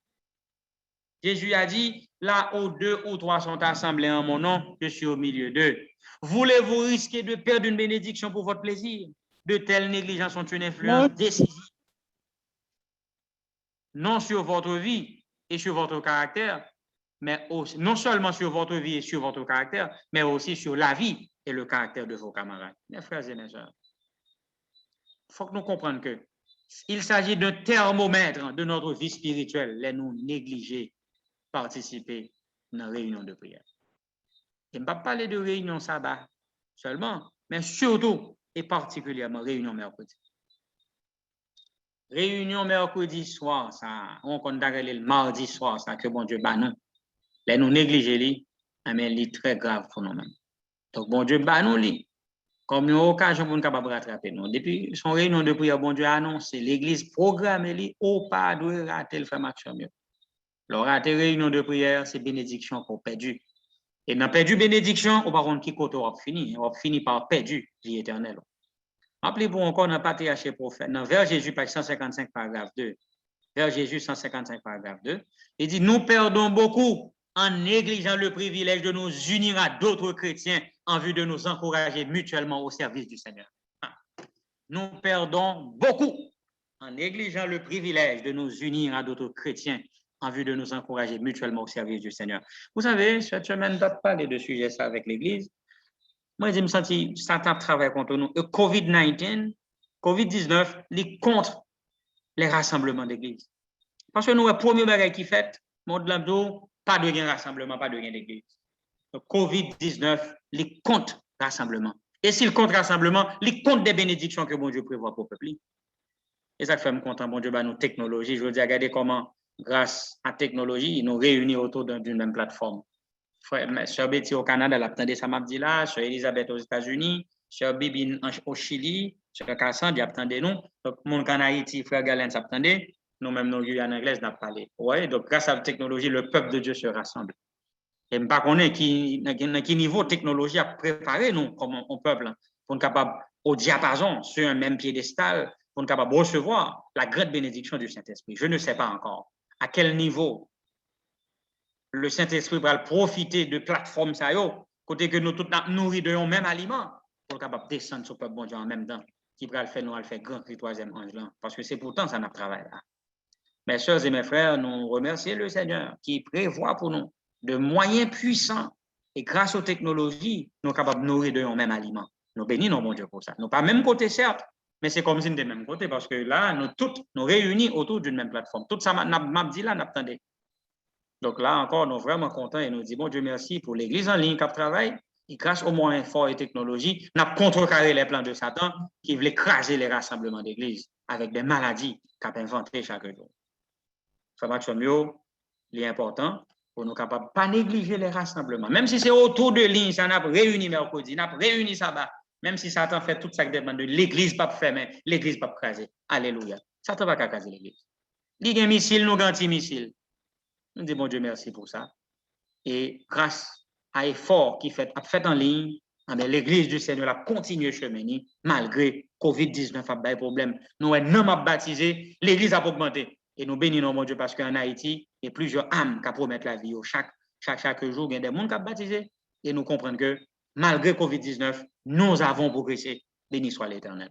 B: Jésus a dit, là où 2 ou 3 sont assemblés en mon nom, je suis au milieu d'eux. Voulez-vous risquer de perdre une bénédiction pour votre plaisir? De telles négligences ont une influence décisive, non sur votre vie et sur votre caractère, mais aussi, non seulement sur votre vie et sur votre caractère, mais aussi sur la vie et le caractère de vos camarades. Mes frères et mes sœurs, il faut que nous comprenions qu'il s'agit d'un thermomètre de notre vie spirituelle, les nous négliger, participer dans les réunions de prière. Je ne vais pas parler de réunion sabbat seulement, mais surtout et particulièrement réunion mercredi. Réunion mercredi soir, ça, on compte le mardi soir, ça, que bon Dieu bat nous. Les nous négliger, mais c'est très grave pour nous-mêmes. Donc, bon Dieu bat nous, comme une occasion pour nous capables de rattraper nous. Depuis son réunion de prière, bon Dieu a annoncé, l'église programmée, au pas de rater le frère Maxime. Le rater réunion de prière, c'est bénédiction qu'on perdu. Et dans perdu bénédiction, on va rendre qui côté on fini. On finit par perdu vie éternelle. Rappelez-vous encore dans Patriarche et Prophète, dans vers Jésus, page 155, paragraphe 2. Vers Jésus, 155, paragraphe 2. Il dit, nous perdons beaucoup en négligeant le privilège de nous unir à d'autres chrétiens en vue de nous encourager mutuellement au service du Seigneur. Nous perdons beaucoup en négligeant le privilège de nous unir à d'autres chrétiens en vue de nous encourager mutuellement au service du Seigneur. Vous savez, cette semaine, je vais parler de sujets ça avec l'Église. Moi, je me sens que Satan travaille contre nous. COVID-19, il contre les rassemblements d'église. Parce que nous, le premier bagage qui fait, monde l'abdo, pas de rassemblement, pas de d'église. COVID-19, il contre rassemblement. Et s'il contre rassemblement, il contre des bénédictions que bon Dieu prévoit pour le peuple. Et ça fait me content, bon Dieu, bah, nos technologies. Je veux dire, regardez comment, grâce à la technologie, nous réunissons autour d'une même plateforme. Sœur Betty au Canada, l'attendait ça m'a dit là, Sœur Elisabeth aux États-Unis, Sœur Bibi au Chili, Sœur Cassandre, l'attendait nous. Donc, mon en Haïti, frère Galen s'attendait. Nous-mêmes, nous, en anglais, n'a pas parlé. Ouais, donc, grâce à la technologie, le peuple de Dieu se rassemble. Et je ne sais pas qui niveau technologie a préparé nous, comme un peuple, pour être capable, au diapason, sur un même piédestal, pour être capable de recevoir la grande bénédiction du Saint-Esprit. Je ne sais pas encore à quel niveau le Saint-Esprit va profiter de plateformes, ça y est, côté que nous tous nourris de un même aliment, pour être capable de descendre sur le peuple bon Dieu en même temps, qui va le faire, nous va le faire grand le troisième ange là, parce que c'est pourtant ça notre travail là. Mes soeurs et mes frères, nous remercions le Seigneur qui prévoit pour nous de moyens puissants et grâce aux technologies, nous sommes capables de nourrir de un même aliment. Nous bénissons bon Dieu pour ça. Nous pas même côté certes, mais c'est comme si nous de même côté parce que là, nous tous nous réunis autour d'une même plateforme. Tout ça, m'a dit là, n'attendez. Donc là encore, nous sommes vraiment contents et nous disons, bon Dieu merci pour l'église en ligne qui travaille Et grâce aux moyens forts et technologies, on a contrecarré les plans de Satan qui voulait écraser les rassemblements d'église avec des maladies qu'on a inventées chaque jour. Ça va mieux, il est important pour nous capables pas négliger les rassemblements. Même si c'est autour de ligne, ça n'a pas réuni mercredi, n'a pas réuni sabbat. Même si Satan fait tout ça qui dépend de l'église pas fermée, l'église pas craser. Alléluia. Satan va pas craser l'église. Il y a un missile, nous anti-missile. Nous disons bon Dieu merci pour ça. Et grâce à l'effort qui fait en ligne, l'église du Seigneur a continué à cheminer malgré COVID-19 a des problèmes. Nous sommes baptisés, l'église a augmenté. Et nous bénissons mon Dieu parce qu'en Haïti, il y a plusieurs âmes qui promettent la vie. Chaque jour, il y a des gens qui sont baptisés. Et nous comprenons que malgré COVID-19, nous avons progressé. Béni soit l'Éternel.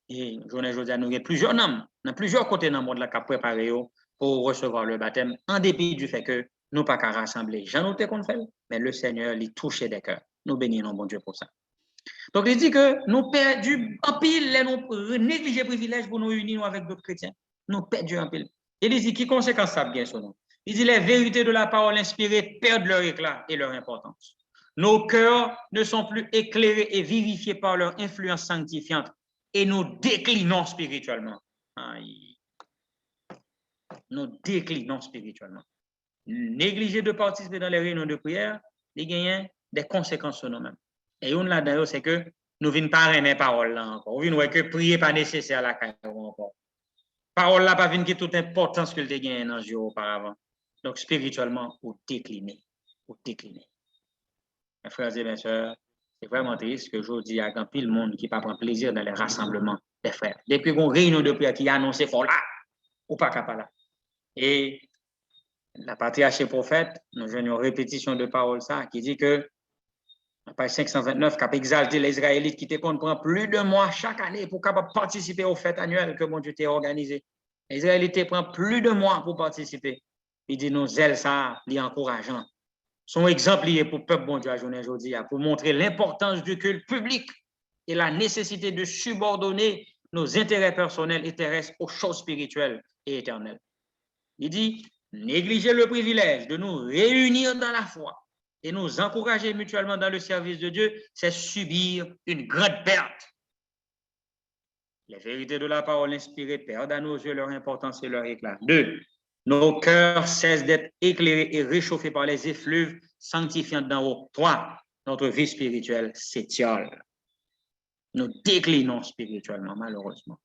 B: Et journée aujourd'hui, nous avons plusieurs âmes, dans plusieurs côtés dans le monde qui ont préparé pour recevoir le baptême, en dépit du fait que nous pas qu'à rassembler. J'en ai qu'on fait, mais le Seigneur les touchait des cœurs. Nous bénissons bon Dieu pour ça. Donc, il dit que nous perdons en pile, nous négligés privilèges pour nous unir avec d'autres chrétiens. Nous perdons en pile. Il dit, qui conséquence ça bien son nom? Il dit, les vérités de la parole inspirée perdent leur éclat et leur importance. Nos cœurs ne sont plus éclairés et vivifiés par leur influence sanctifiante et nous déclinons spirituellement. Nous déclinons spirituellement. Négliger de participer dans les réunions de prière, il y a des conséquences sur nous-mêmes. Et une là-dedans, c'est que nous ne venons pas aimer la parole là encore. Nous venons que prier pas nécessaire la caille encore. Parole là pas venir qui toute importance que tu gagné dans le jour auparavant. Donc spirituellement, ou décliner. Mes frères et mes sœurs, c'est vraiment triste que aujourd'hui, il y a un pile monde qui ne prend plaisir dans les rassemblements des frères. Depuis qu'on réunion de prière qui a annoncé fort là, ou pas capable là. Et la patriarche prophète, nous avons une répétition de parole ça, qui dit que, à page 529, qui a exalté les Israélites qui prend plus de mois chaque année pour participer aux fêtes annuelles que mon Dieu t'a organisées. Les Israélites prennent plus de mois pour participer. Il dit, nous, zèle ça, il est encourageant. Son exemple lié pour le peuple bon Dieu à journée aujourd'hui, pour montrer l'importance du culte public et la nécessité de subordonner nos intérêts personnels et terrestres aux choses spirituelles et éternelles. Il dit, négliger le privilège de nous réunir dans la foi et nous encourager mutuellement dans le service de Dieu, c'est subir une grande perte. Les vérités de la parole inspirée perdent à nos yeux leur importance et leur éclat. 2. Nos cœurs cessent d'être éclairés et réchauffés par les effluves sanctifiants d'en haut. 3. Notre vie spirituelle s'étiole. Nous déclinons spirituellement, malheureusement.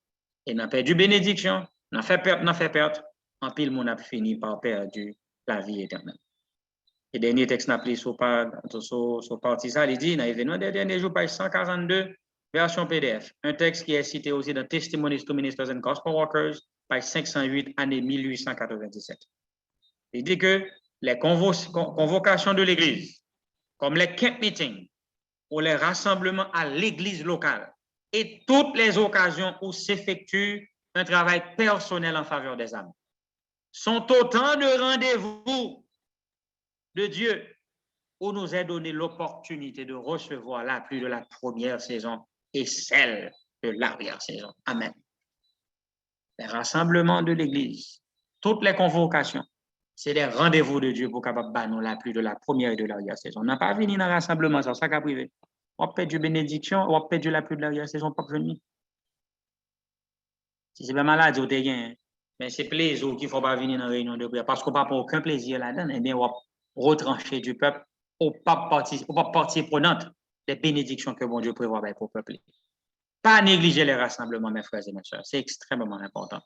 B: Et nous avons perdu bénédiction, nous avons fait perte. En pile, on a fini par perdre la vie éternelle. Et le dernier texte n'a pris sur partie ça, il dit, dans l'événement des derniers jours, page 142, version PDF. Un texte qui est cité aussi dans Testimonies to Ministers and Gospel Workers, page 508, année 1897. Il dit que les convocations de l'Église, comme les camp meetings ou les rassemblements à l'Église locale, et toutes les occasions où s'effectue un travail personnel en faveur des âmes, sont autant de rendez-vous de Dieu où nous est donné l'opportunité de recevoir la pluie de la première saison et celle de l'arrière-saison. Amen. Les rassemblements de l'Église, toutes les convocations, c'est des rendez-vous de Dieu pour capable nous la pluie de la première et de l'arrière-saison. On n'a pas fini dans le rassemblement, c'est ça qu'a privé. On peut du bénédiction, on peut de la pluie de l'arrière-saison, pas venir. Si c'est pas malade, vous avez gagné. Mais c'est plaisir qu'il ne faut pas venir dans la réunion de prière parce qu'on n'a pas aucun plaisir là-dedans. Eh bien, on va retrancher du peuple ou pas partie prenante des bénédictions que bon Dieu prévoit pour le peuple. Pas négliger les rassemblements, mes frères et mes sœurs. C'est extrêmement important.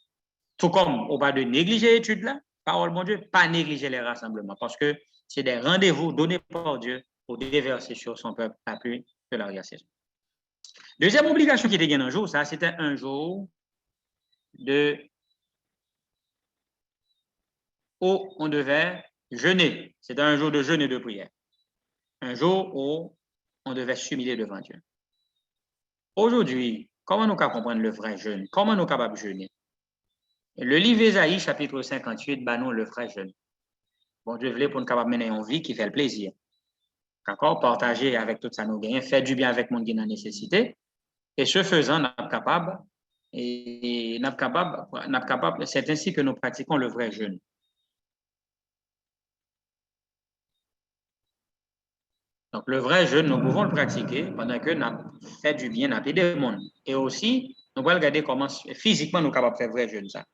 B: Tout comme on va de négliger l'étude là, parole bon Dieu, pas négliger les rassemblements parce que c'est des rendez-vous donnés par Dieu pour déverser sur son peuple la pluie de l'arrière-saison. Deuxième obligation qui était gagnée un jour, ça, c'était un jour où on devait jeûner. C'était un jour de jeûne et de prière. Un jour où on devait s'humilier devant Dieu. Aujourd'hui, comment nous comprendre le vrai jeûne? Comment nous capables de jeûner? Le livre Ésaïe, chapitre 58, nous le vrai jeûne. Bon Dieu voulait pour nous capables mener une vie qui fait le plaisir. D'accord? Partager avec tout ça nous gagne, faire du bien avec mon qui a nécessité. Et ce faisant, nous sommes capables, c'est ainsi que nous pratiquons le vrai jeûne. Donc, le vrai jeûne, nous pouvons le pratiquer pendant que nous fait du bien à des monde. Et aussi, nous allons regarder comment physiquement nous sommes capables de faire vrai jeûne. Ça.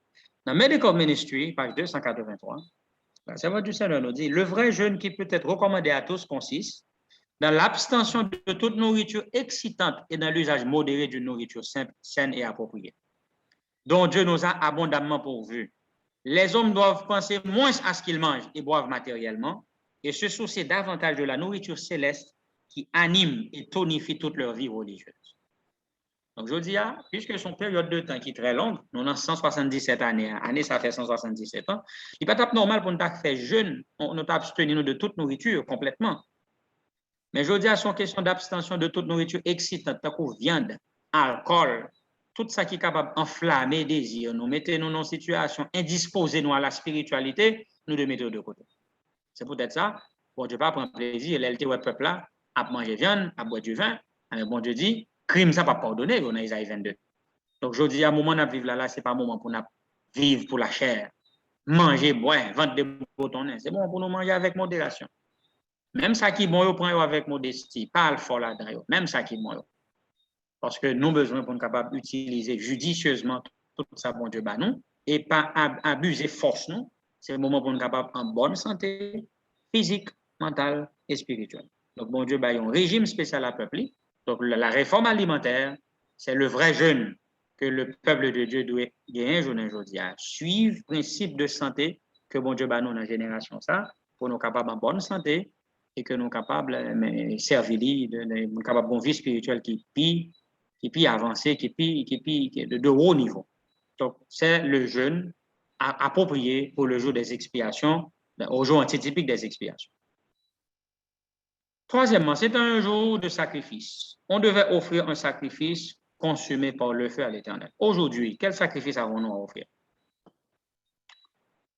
B: Dans Medical Ministry, page 283, la servante du Seigneur nous dit, le vrai jeûne qui peut être recommandé à tous consiste dans l'abstention de toute nourriture excitante et dans l'usage modéré d'une nourriture simple, saine et appropriée, dont Dieu nous a abondamment pourvus. Les hommes doivent penser moins à ce qu'ils mangent et boivent matériellement et se soucier davantage de la nourriture céleste qui anime et tonifie toute leur vie religieuse. Donc, je dis, puisque son période de temps qui est très longue, nous avons 177 années, année ça fait 177 ans, il n'est pas normal pour nous faire jeûne, nous abstenir de toute nourriture complètement. Mais je dis à son question d'abstention de toute nourriture excitante, tant que viande, alcool, tout ça qui est capable d'enflammer désir, nous mettons nous dans une situation indisposée nous à la spiritualité, nous de mettre de côté. C'est peut-être ça. Bon Dieu pas prendre plaisir, l'LT ouais peuple là, à manger viande, à boire du vin, mais bon Dieu dit, crime ça pas pardonner dans Isaïe 22. Donc je dis à un moment de vivre là, c'est pas un moment pour nous vivre pour la chair. Manger, boire, vendre des boutons, c'est bon pour nous manger avec modération. Même ça qui est bon, prend avec modestie, pas le fort là-dedans, même ça qui est bon. Parce que nous avons besoin pour être capables d'utiliser judicieusement tout ça, bon Dieu, bah nous, et pas abuser force, nous. C'est le moment pour être capable en bonne santé physique, mentale et spirituelle. Donc, bon Dieu, bah, il y a un régime spécial à peuple. Donc, la réforme alimentaire, c'est le vrai jeûne que le peuple de Dieu doit gagner aujourd'hui à suivre le principe de santé que bon Dieu, bah, nous, dans la génération, ça, pour nous capables en bonne santé et que nous sommes capables de servir, de capables de bon vie spirituelle qui puis avancé, qui de haut niveau. Donc, c'est le jeûne approprié pour le jour des expiations, au jour antitypique des expiations. Troisièmement, c'est un jour de sacrifice. On devait offrir un sacrifice consumé par le feu à l'Éternel. Aujourd'hui, quel sacrifice avons-nous à offrir?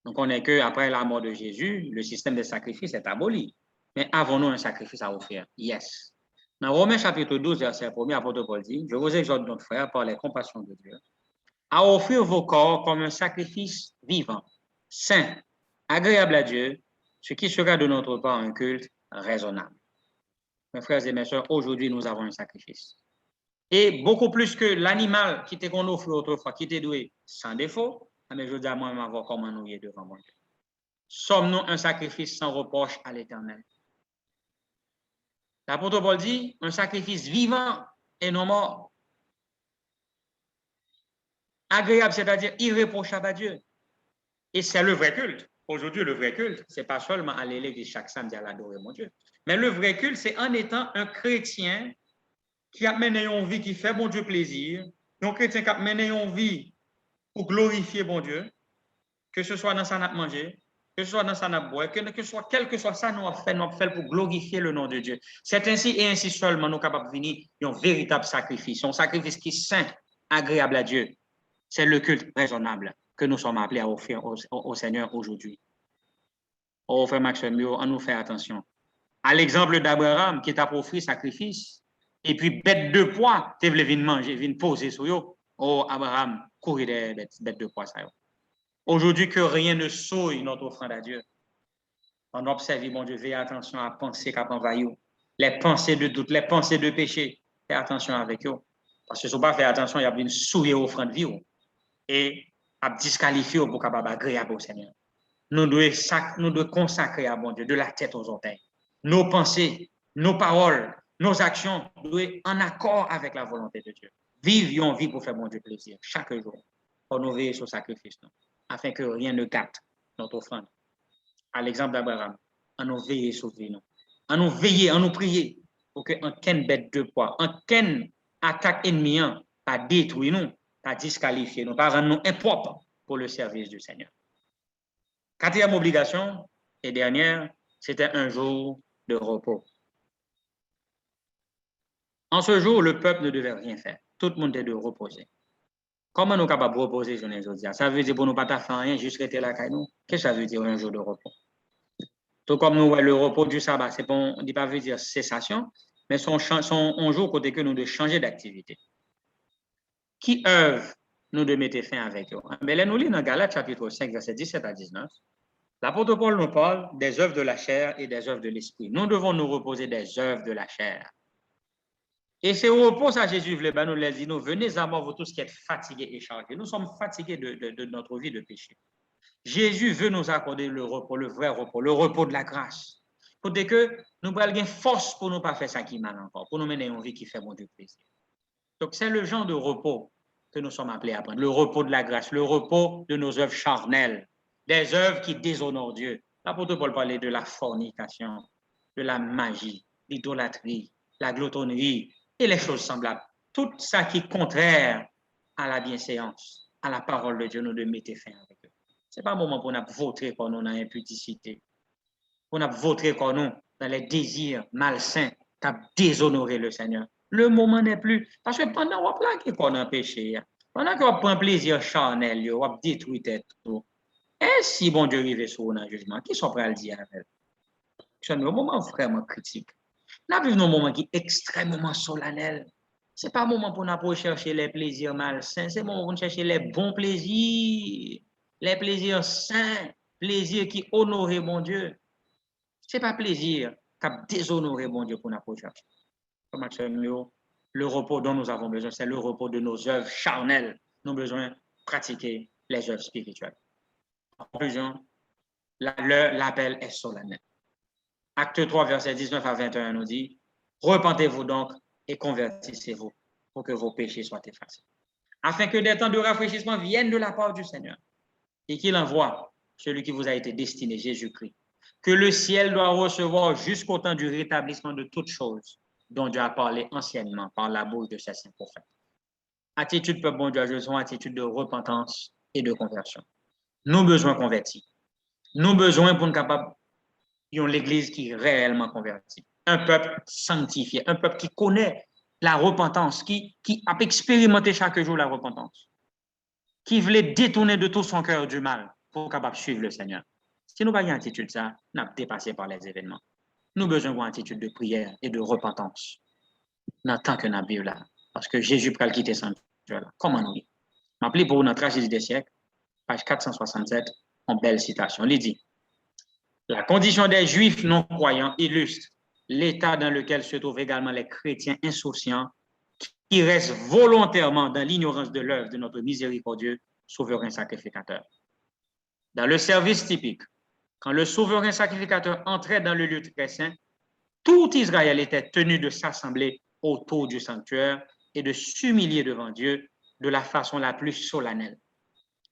B: Donc, on est qu'après la mort de Jésus, le système de sacrifice est aboli. Mais avons-nous un sacrifice à offrir? Yes. Dans Romains chapitre 12, verset 1, apôtre Paul dit, je vous exhorte donc, frères, par les compassions de Dieu, à offrir vos corps comme un sacrifice vivant, saint, agréable à Dieu, ce qui sera de notre part un culte raisonnable. Mes frères et mes sœurs, aujourd'hui, nous avons un sacrifice. Et beaucoup plus que l'animal qui était qu'on offre autrefois, qui était doué sans défaut, mais je dis à moi-même avoir comment nous y est devant mon Dieu. Sommes-nous un sacrifice sans reproche à l'Éternel? L'apôtre Paul dit, un sacrifice vivant et non mort. Agréable, c'est-à-dire irréprochable à Dieu. Et c'est le vrai culte. Aujourd'hui, le vrai culte, ce n'est pas seulement aller à l'église chaque samedi à l'adorer mon Dieu. Mais le vrai culte, c'est en étant un chrétien qui a mené une vie qui fait bon Dieu plaisir, un chrétien qui a mené une vie pour glorifier bon Dieu, que ce soit dans sa nappe manger, que ce soit dans sa nappe boire, quel que soit ça, nous avons fait pour glorifier le nom de Dieu. C'est ainsi et ainsi seulement nous sommes capables de venir un véritable sacrifice, un sacrifice qui est saint, agréable à Dieu. C'est le culte raisonnable que nous sommes appelés à offrir au Seigneur aujourd'hui. Oh, frère Maxime, on nous fait attention. À l'exemple d'Abraham qui t'a offert sacrifice, et puis bête de poids, tu veux venir manger, venir poser sur eux. Oh, Abraham, courir des bêtes de poids, ça. Aujourd'hui, que rien ne souille notre offrande à Dieu. On observe, mon Dieu, veillez attention à penser qu'à envahir. Les pensées de doute, les pensées de péché, faites attention avec eux. Parce que si on ne fait pas attention, il y a une souille offrande vie. Et à disqualifier pour capable agréable au Seigneur. Nous devons consacrer à bon Dieu de la tête aux orteils. Nos pensées, nos paroles, nos actions doivent être en accord avec la volonté de Dieu. Vivions vie pour faire bon Dieu plaisir chaque jour. Pour nous veiller sur le sacrifice, afin que rien ne gâte notre offrande. À l'exemple d'Abraham, à nous veiller sur vie, à nous veiller, à nous prier pour que aucune bête de poids, aucune attaque ennemie pas détruire nous, pas disqualifier nous, pas rendre nous impropres pour le service du Seigneur. Quatrième obligation et dernière, c'était un jour de repos. En ce jour, le peuple ne devait rien faire. Tout le monde était de reposer. Comment nous sommes capables de reposer aujourd'hui? Ça veut dire pour nous pas faire rien, juste rester là avec nous. Qu'est-ce que ça veut dire un jour de repos? Tout comme nous, le repos du sabbat, c'est bon, on ne dit pas veut dire cessation, mais son jour côté que nous de changer d'activité. Qui œuvre nous de mettre fin avec eux? Mais là, nous lisons dans Galates chapitre 5, verset 17 à 19. L'apôtre Paul nous parle des œuvres de la chair et des œuvres de l'esprit. Nous devons nous reposer des œuvres de la chair. Et c'est au repos, ça, Jésus voulait nous les dire, nous venez à moi, vous tous qui êtes fatigués et chargés. Nous sommes fatigués de notre vie de péché. Jésus veut nous accorder le repos, le vrai repos, le repos de la grâce. Pour que nous ayons force pour ne pas faire ça qui mal encore, pour nous mener une vie qui fait mon Dieu plaisir. Donc, c'est le genre de repos que nous sommes appelés à prendre, le repos de la grâce, le repos de nos œuvres charnelles, des œuvres qui déshonorent Dieu. L'apôtre Paul parlait de la fornication, de la magie, l'idolâtrie, la glottonnerie et les choses semblables. Tout ça qui est contraire à la bienséance, à la parole de Dieu, nous devons mettre fin avec eux. Ce n'est pas un moment pour nous voter quand on a impudicité, pour nous voter quand nous dans les désirs malsains, qui déshonorer le Seigneur. Le moment n'est plus. Parce que pendant qu'on a péché, pendant qu'on prend plaisir charnel, on détruit tout. Et si bon Dieu arrive sur un jugement, qui sont prêts à le dire avec? C'est un moment vraiment critique. Nous vivons un moment qui est extrêmement solennel. Ce n'est pas un moment pour nous chercher les plaisirs malsains, c'est un moment pour nous chercher les bons plaisirs, les plaisirs sains, plaisirs qui honorent mon Dieu. Ce n'est pas plaisir qui a déshonoré mon Dieu pour nous chercher. Comme le repos dont nous avons besoin, c'est le repos de nos œuvres charnelles. Nous avons besoin de pratiquer les œuvres spirituelles. En conclusion, l'appel est solennel. Acte 3, verset 19 à 21 nous dit, repentez-vous donc et convertissez-vous pour que vos péchés soient effacés, afin que des temps de rafraîchissement viennent de la part du Seigneur et qu'il envoie celui qui vous a été destiné, Jésus-Christ, que le ciel doit recevoir jusqu'au temps du rétablissement de toutes choses dont Dieu a parlé anciennement par la bouche de ses saints prophètes. Attitude, peuple bon Dieu, je attitude de repentance et de conversion. Nous besoin convertis. Nous besoin pour nous capables l'Église qui est réellement convertie. Un peuple sanctifié, un peuple qui connaît la repentance, qui a expérimenté chaque jour la repentance, qui voulait détourner de tout son cœur du mal pour capable suivre le Seigneur. Si nous n'avons pas une attitude ça, nous sommes dépassés par les événements. Nous avons besoin d'une attitude de prière et de repentance. Dans tant que nous avons là, parce que Jésus peut quitter son cœur là. Comment nous? M'appelez pour notre tragédie des siècles, page 467, en belle citation. Il dit, la condition des Juifs non-croyants illustre l'état dans lequel se trouvent également les chrétiens insouciants qui restent volontairement dans l'ignorance de l'œuvre de notre miséricordieux souverain sacrificateur. Dans le service typique, quand le souverain sacrificateur entrait dans le lieu très saint, tout Israël était tenu de s'assembler autour du sanctuaire et de s'humilier devant Dieu de la façon la plus solennelle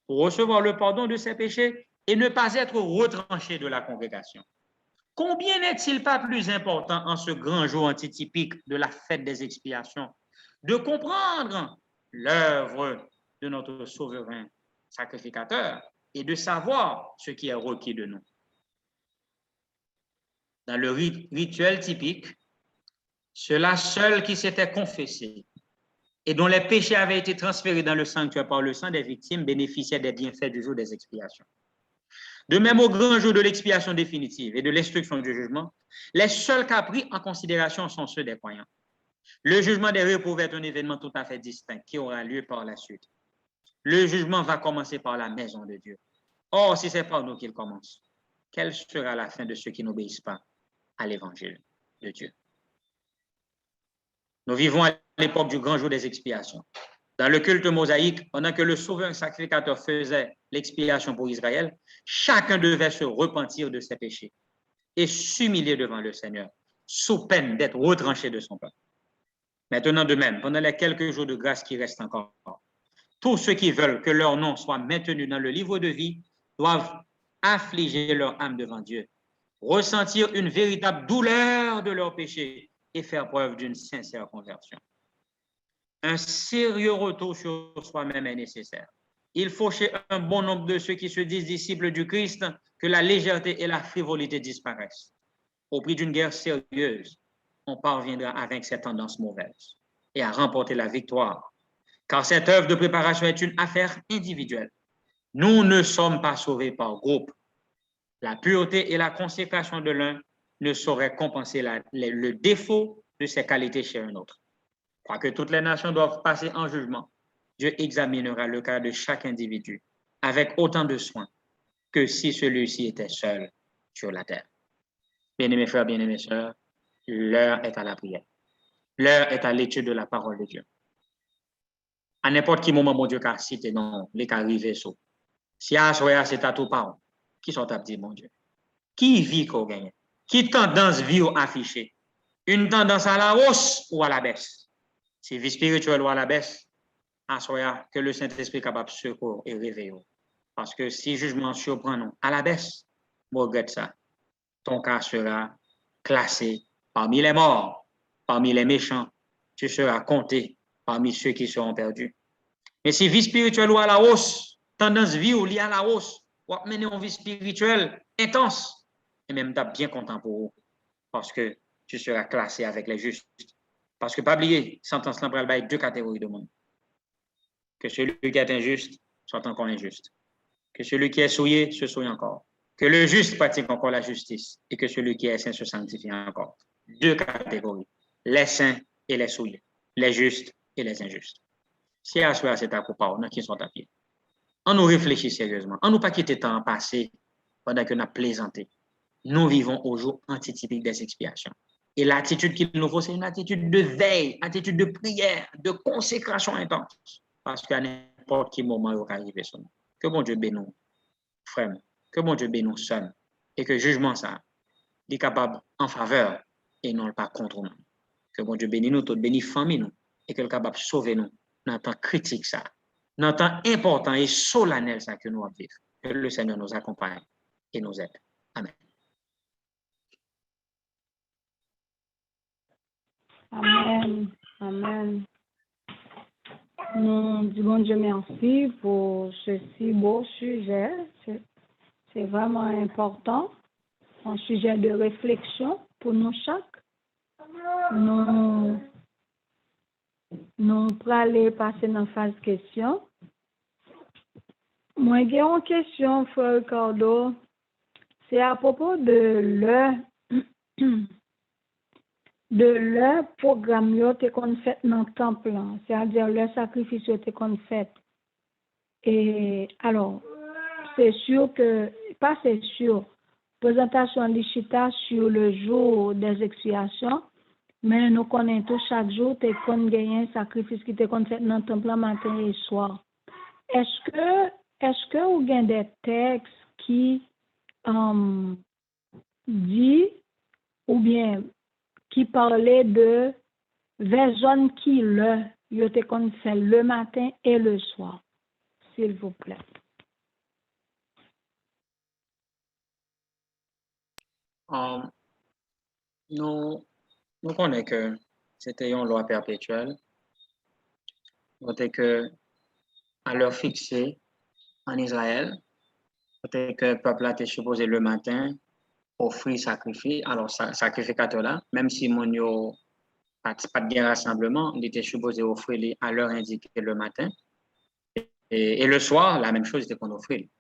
B: pour recevoir le pardon de ses péchés et ne pas être retranché de la congrégation. Combien n'est-il pas plus important en ce grand jour antitypique de la fête des expiations de comprendre l'œuvre de notre souverain sacrificateur et de savoir ce qui est requis de nous. Dans le rituel typique, ceux-là seuls qui s'étaient confessés et dont les péchés avaient été transférés dans le sanctuaire par le sang des victimes bénéficiaient des bienfaits du jour des expiations. De même, au grand jour de l'expiation définitive et de l'instruction du jugement, les seuls cas pris en considération sont ceux des croyants. Le jugement des repauvres est un événement tout à fait distinct qui aura lieu par la suite. Le jugement va commencer par la maison de Dieu. Or, si c'est par nous qu'il commence, quelle sera la fin de ceux qui n'obéissent pas à l'évangile de Dieu? Nous vivons à l'époque du grand jour des expiations. Dans le culte mosaïque, pendant que le souverain sacrificateur faisait l'expiation pour Israël, chacun devait se repentir de ses péchés et s'humilier devant le Seigneur, sous peine d'être retranché de son peuple. Maintenant, de même, pendant les quelques jours de grâce qui restent encore, tous ceux qui veulent que leur nom soit maintenu dans le livre de vie doivent affliger leur âme devant Dieu, ressentir une véritable douleur de leurs péchés et faire preuve d'une sincère conversion. Un sérieux retour sur soi-même est nécessaire. Il faut chez un bon nombre de ceux qui se disent disciples du Christ que la légèreté et la frivolité disparaissent. Au prix d'une guerre sérieuse, on parviendra à vaincre ces tendances mauvaises et à remporter la victoire, car cette œuvre de préparation est une affaire individuelle. Nous ne sommes pas sauvés par groupe. La pureté et la consécration de l'un ne sauraient compenser le défaut de ses qualités chez un autre. Quoique toutes les nations doivent passer en jugement, Dieu examinera le cas de chaque individu avec autant de soin que si celui-ci était seul sur la terre. Bien-aimés frères, bien-aimés sœurs, l'heure est à la prière. L'heure est à l'étude de la parole de Dieu. À n'importe quel moment, mon Dieu, car cité non, les cas arrivés sont. Si à soir, c'est à tout parole, qui sont à dire, mon Dieu? Qui vit qu'on gagne? Qui tendance vit ou affichée? Une tendance à la hausse ou à la baisse? C'est vie spirituelle ou à la baisse? À soir, que le Saint-Esprit est capable de secourir et réveiller. Parce que si jugement surprend nous à la baisse, moi, regrette ça. Ton cas sera classé parmi les morts, parmi les méchants. Tu seras compté parmi ceux qui seront perdus. Mais si vie spirituelle ou à la hausse, tendance vie ou liée à la hausse, ou mener une vie spirituelle intense, et même t'as bien content pour vous, parce que tu seras classé avec les justes. Parce que, pas oublier, sentence là pour deux catégories de monde. Que celui qui est injuste soit encore injuste. Que celui qui est souillé se souille encore. Que le juste pratique encore la justice et que celui qui est saint se sanctifie encore. Deux catégories, les saints et les souillés, les justes et les injustes. Si à soi c'est à coup pas, on a qui sont à pied. On nous réfléchit sérieusement. On nous pas quitter le temps passé pendant que nous avons plaisanté. Nous vivons au jour antitypique des expiations. Et l'attitude qu'il nous faut, c'est une attitude de veille, attitude de prière, de consécration intense. Parce qu'à n'importe quel moment, il va arriver son nom. Que bon Dieu bénisse, frère. Que bon Dieu bénisse, sœur. Et que jugement, ça, est capable en faveur et non pas contre nous. Que bon Dieu bénisse nous, tout bénisse famille nous. Et que le capable de sauver nous dans le temps critique, ça. Dans le temps important et solennel, ça que nous vivons. Que le Seigneur nous accompagne et nous aide. Amen.
A: Amen. Amen. Nous disons Dieu merci pour ce si beau sujet. C'est vraiment important. Un sujet de réflexion pour nous chaque. Nous pourrons aller passer dans la phase question. Moi, j'ai une question, Frère Ricardo. C'est à propos de le programme qui est fait dans le temple, c'est-à-dire le sacrifice qui est fait. Et alors, c'est sûr que, pas c'est sûr, présentation d'Ichita sur le jour des expiations, mais nous connaissons tous chaque jour que qu'on gagne un sacrifice qui est fait dans le temple matin et soir. Est-ce que vous avez des textes qui dit ou bien qui parlait de version qui yo te kon fait le matin et le soir, s'il vous plaît.
B: Nous connaissons que c'était une loi perpétuelle. C'était que à l'heure fixée en Israël, c'était que le peuple a été supposé le matin offrir sacrifice. Alors, sacrificateur là, même si mon yo pas de rassemblement, il était supposé offrir à l'heure indiquée le matin. Et le soir, la même chose était qu'on offrait.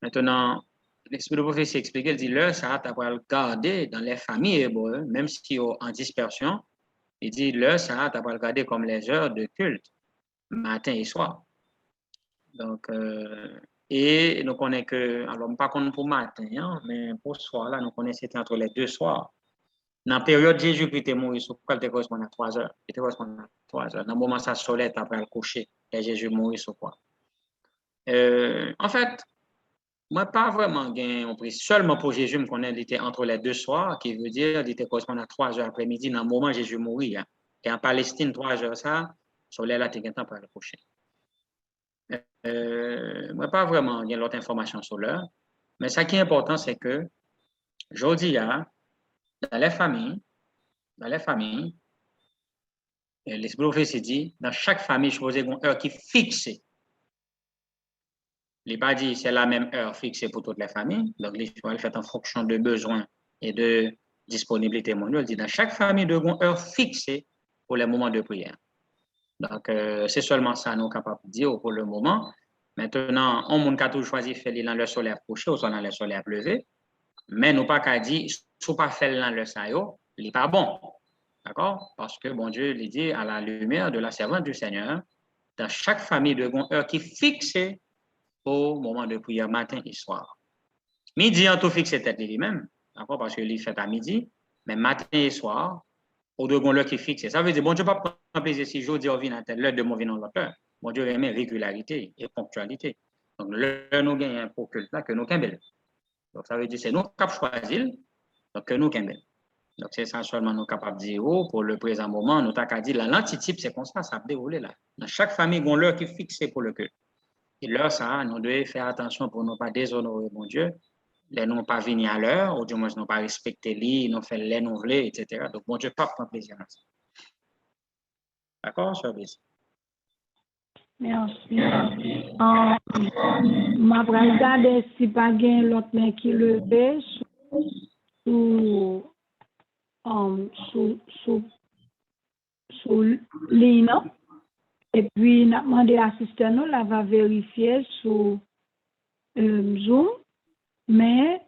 B: Maintenant, l'Esprit de prophétie explique, il dit, l'heure, ça tu vas le garder dans les familles hébreues, même si en dispersion, il dit, l'heure, ça tu vas le garder comme les heures de culte, matin et soir. Donc, et nous connaissons que, alors, pas contre pour matin, hein, mais pour soir, là, nous connaissons c'était entre les deux soirs. Dans la période Jésus-Christ est mort, sur quoi il correspond à 3 heures. Il correspond à 3 heures. Dans le moment où ça soleil, après le coucher, et Jésus mort sur quoi. En fait, moi, pas vraiment gain pris. Seulement pour Jésus, je connais, il était entre les deux soirs, qui veut dire qu'il était correspond à 3 heures après-midi, dans le moment où Jésus mourit. Hein. Et en Palestine, 3 heures, ça, le soleil là, tu temps pour le coucher. Moi, pas vraiment gain l'autre information sur l'heure. Mais ce qui est important, c'est que, je dis, dans les familles, l'Esprit prophétique dit, dans chaque famille, je posais une heure qui est fixée. Il n'est pas dit c'est la même heure fixée pour toutes les familles. Donc, l'histoire est faite en fonction de besoins et de disponibilité mondiale. Il dit dans chaque famille, de une heure fixée pour les moments de prière. Donc, c'est seulement ça nous sommes capables de dire pour le moment. Maintenant, on a toujours choisi de faire dans le soleil couché ou soit dans le soleil levé. Mais nous pas qu'à dire, si on pas fait dans le saillot, il n'est pas bon. D'accord? Parce que bon Dieu lui dit à la lumière de la servante du Seigneur, dans chaque famille de une heure qui est fixée au moment de prière matin et soir. Midi, on tout fixe tête lui-même, d'accord, parce que il fait à midi, mais matin et soir, au second l'heure qui fixe. Ça veut dire, bon Dieu, pas prendre plaisir si je dis, on vient à telle l'heure de mon vin l'autre heure. Bon Dieu, aime régularité et ponctualité. Donc, l'heure nous gagne pour que là, que nous qu'un. Donc, ça veut dire, c'est nous qui avons choisi, donc que nous qu'un. Donc, c'est ça seulement nous capables de dire, oh, pour le présent moment, nous avons dit, l'antitype, c'est comme ça a déroulé là. Dans chaque famille, on a l'heure qui est fixée pour le culte. Et l'heure, ça, nous devons faire attention pour ne pas déshonorer mon Dieu. Les non pas venir à l'heure, ou du moins nous pas respecter lui, nous faire les non vler, etc. Donc, mon Dieu, pas prendre plaisir à ça. D'accord, cher Brice?
A: Merci. Ma regarde si pas gain l'autre main qui levé sous ligne. Et puis, n'a demandé à l'assistant, nous, là, va vérifier sur Zoom. Mais,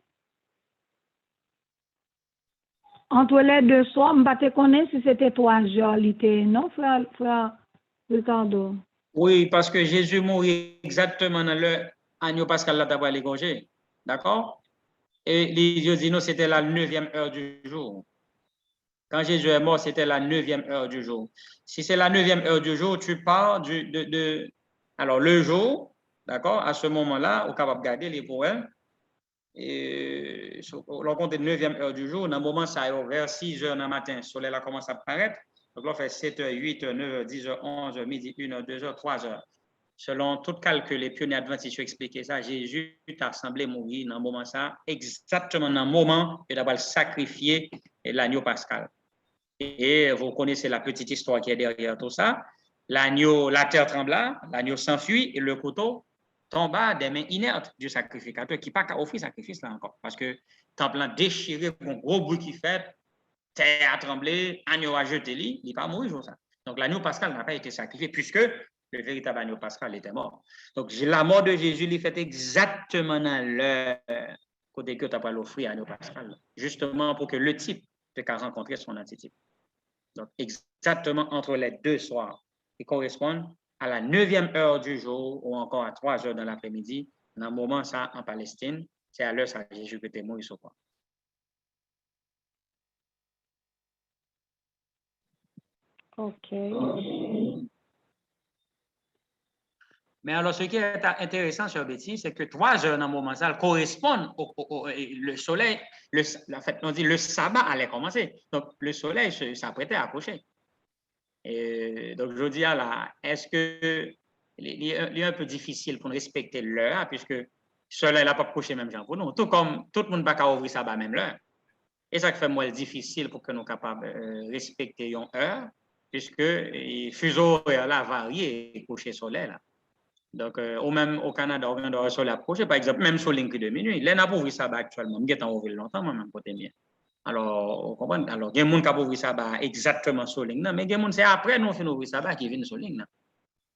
A: entre les deux soirs, je ne sais pas si c'était 3 heures, non, frère Ricardo?
B: Oui, parce que Jésus mourit exactement dans l'heure agneau pascal là d'avoir l'égorgé. D'accord? Et les dit, non, c'était la 9e heure du jour. Quand Jésus est mort, c'était la 9e heure du jour. Si c'est la 9e heure du jour, tu pars alors le jour, d'accord, à ce moment-là, au capable de garder les poèmes. Et on compte 9e heure du jour, dans le moment, ça est vers 6 heures du matin, le soleil là commence à apparaître. Donc là, on fait 7 heures, 8 heures, 9 heures, 10 heures, 11 heures, midi, 1 heure, 2 heures, 3 heures. Selon tout calcul, les pionniers adventistes ont expliqué ça. Jésus a semblé mourir dans le moment ça, exactement dans le moment où il a sacrifié l'agneau pascal. Et vous connaissez la petite histoire qui est derrière tout ça. L'agneau, la terre trembla, l'agneau s'enfuit et le couteau tomba des mains inertes du sacrificateur qui n'a pas offert sacrifice là encore. Parce que le temple a déchiré, un gros bruit qui fait, terre a tremblé, agneau a jeté lui, il n'est pas mort jour ça. Donc l'agneau pascal n'a pas été sacrifié puisque le véritable agneau pascal était mort. Donc la mort de Jésus lui fait exactement dans l'heure côté que tu n'as pas l'offrir agneau pascal. Justement pour que le type puisse rencontrer son antitype. Donc, exactement entre les deux soirs qui correspondent à la 9e heure du jour ou encore à 3 heures de l'après-midi. Dans le moment, ça, en Palestine, c'est à l'heure ça Jésus que tu mort sur quoi.
A: OK.
B: Mais alors, ce qui est intéressant sur Betty, c'est que 3 heures dans le moment, ça correspond le soleil, en fait, on dit le sabbat allait commencer. Donc, le soleil s'apprêtait à approcher. Et donc, je dis là, est-ce que il est un peu difficile pour respecter l'heure, puisque le soleil n'a pas couché même genre pour nous. Tout comme tout le monde n'a pas ouvrir sabbat même l'heure. Et ça fait moins difficile pour que nous soyons capables de respecter une heure, puisque le fuseau horaire là varie et coucher soleil là. Donc, ou même au Canada, on doit sur l'approche, par exemple, même sur l'Inc de minuit, là, n'a pas ouvert ça actuellement, je vais ouvrir longtemps, moi, même côté mien. Alors, vous comprenez? Alors, il y a des gens qui ont ouvert ça exactement sur l'Inc, mais il y a des gens, c'est après nous finissons ouvrir ça qui viennent sur l'Inc.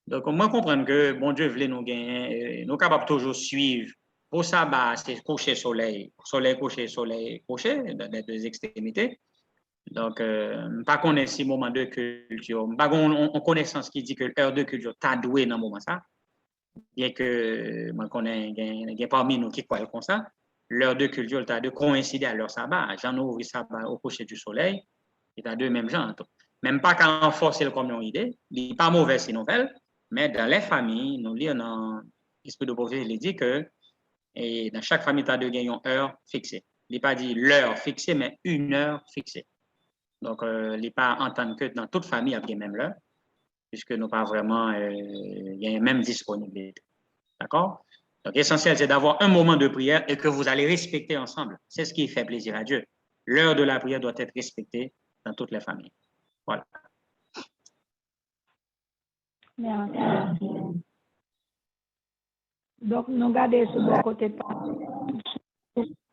B: Donc, moi, comprendre que, bon Dieu, voulait nous gagner, nous sommes capables toujours suivre. Pour ça, c'est coucher soleil, soleil couché, dans les deux extrémités. Donc, pas connaître si moment de culture, pas on connaissance qui dit que l'heure de culture t'a doué dans le moment ça. Bien que moi connais parmi nous qui croient comme ça, l'heure de culture a de coïncider à l'heure sabbat. J'en ouvre sabbat au coucher du soleil, et à deux mêmes gens. Même pas qu'à renforcer comme une idée, il n'est pas mauvais ces nouvelles, mais dans les familles, nous lisons dans l'esprit de pauvreté, il dit que et dans chaque famille, tu as de gagner une heure fixée. Il n'est pas dit l'heure fixée, mais une heure fixée. Donc, il n'est pas entendre que dans toute famille, il y a même l'heure, puisque nous pas vraiment, il y a même disponibilité. D'accord? Donc, l'essentiel, c'est d'avoir un moment de prière et que vous allez respecter ensemble. C'est ce qui fait plaisir à Dieu. L'heure de la prière doit être respectée dans toutes les familles. Voilà.
A: Merci. Donc, nous regardons sur le côté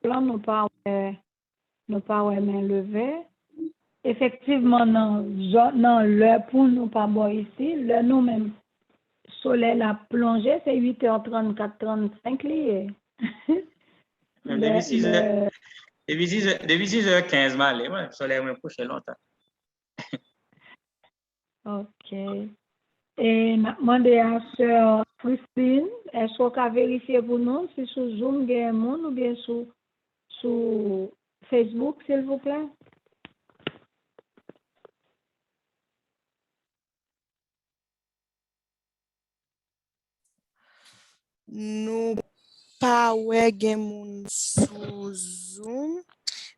A: plan, nous pas main levée. Effectivement, dans l'heure pour nous pas boire ici, l'heure nous-mêmes, soleil a plongé, c'est 8h34, 35 liés.
B: Depuis 6h15, le soleil m'a couché longtemps.
A: OK. Et m'a demandé à sœur Christine, est-ce qu'on peut vérifier pour nous si sur Zoom, il y a un monde ou bien sur Facebook, s'il vous plaît?
C: Nous pas ouais gen moun sous Zoom,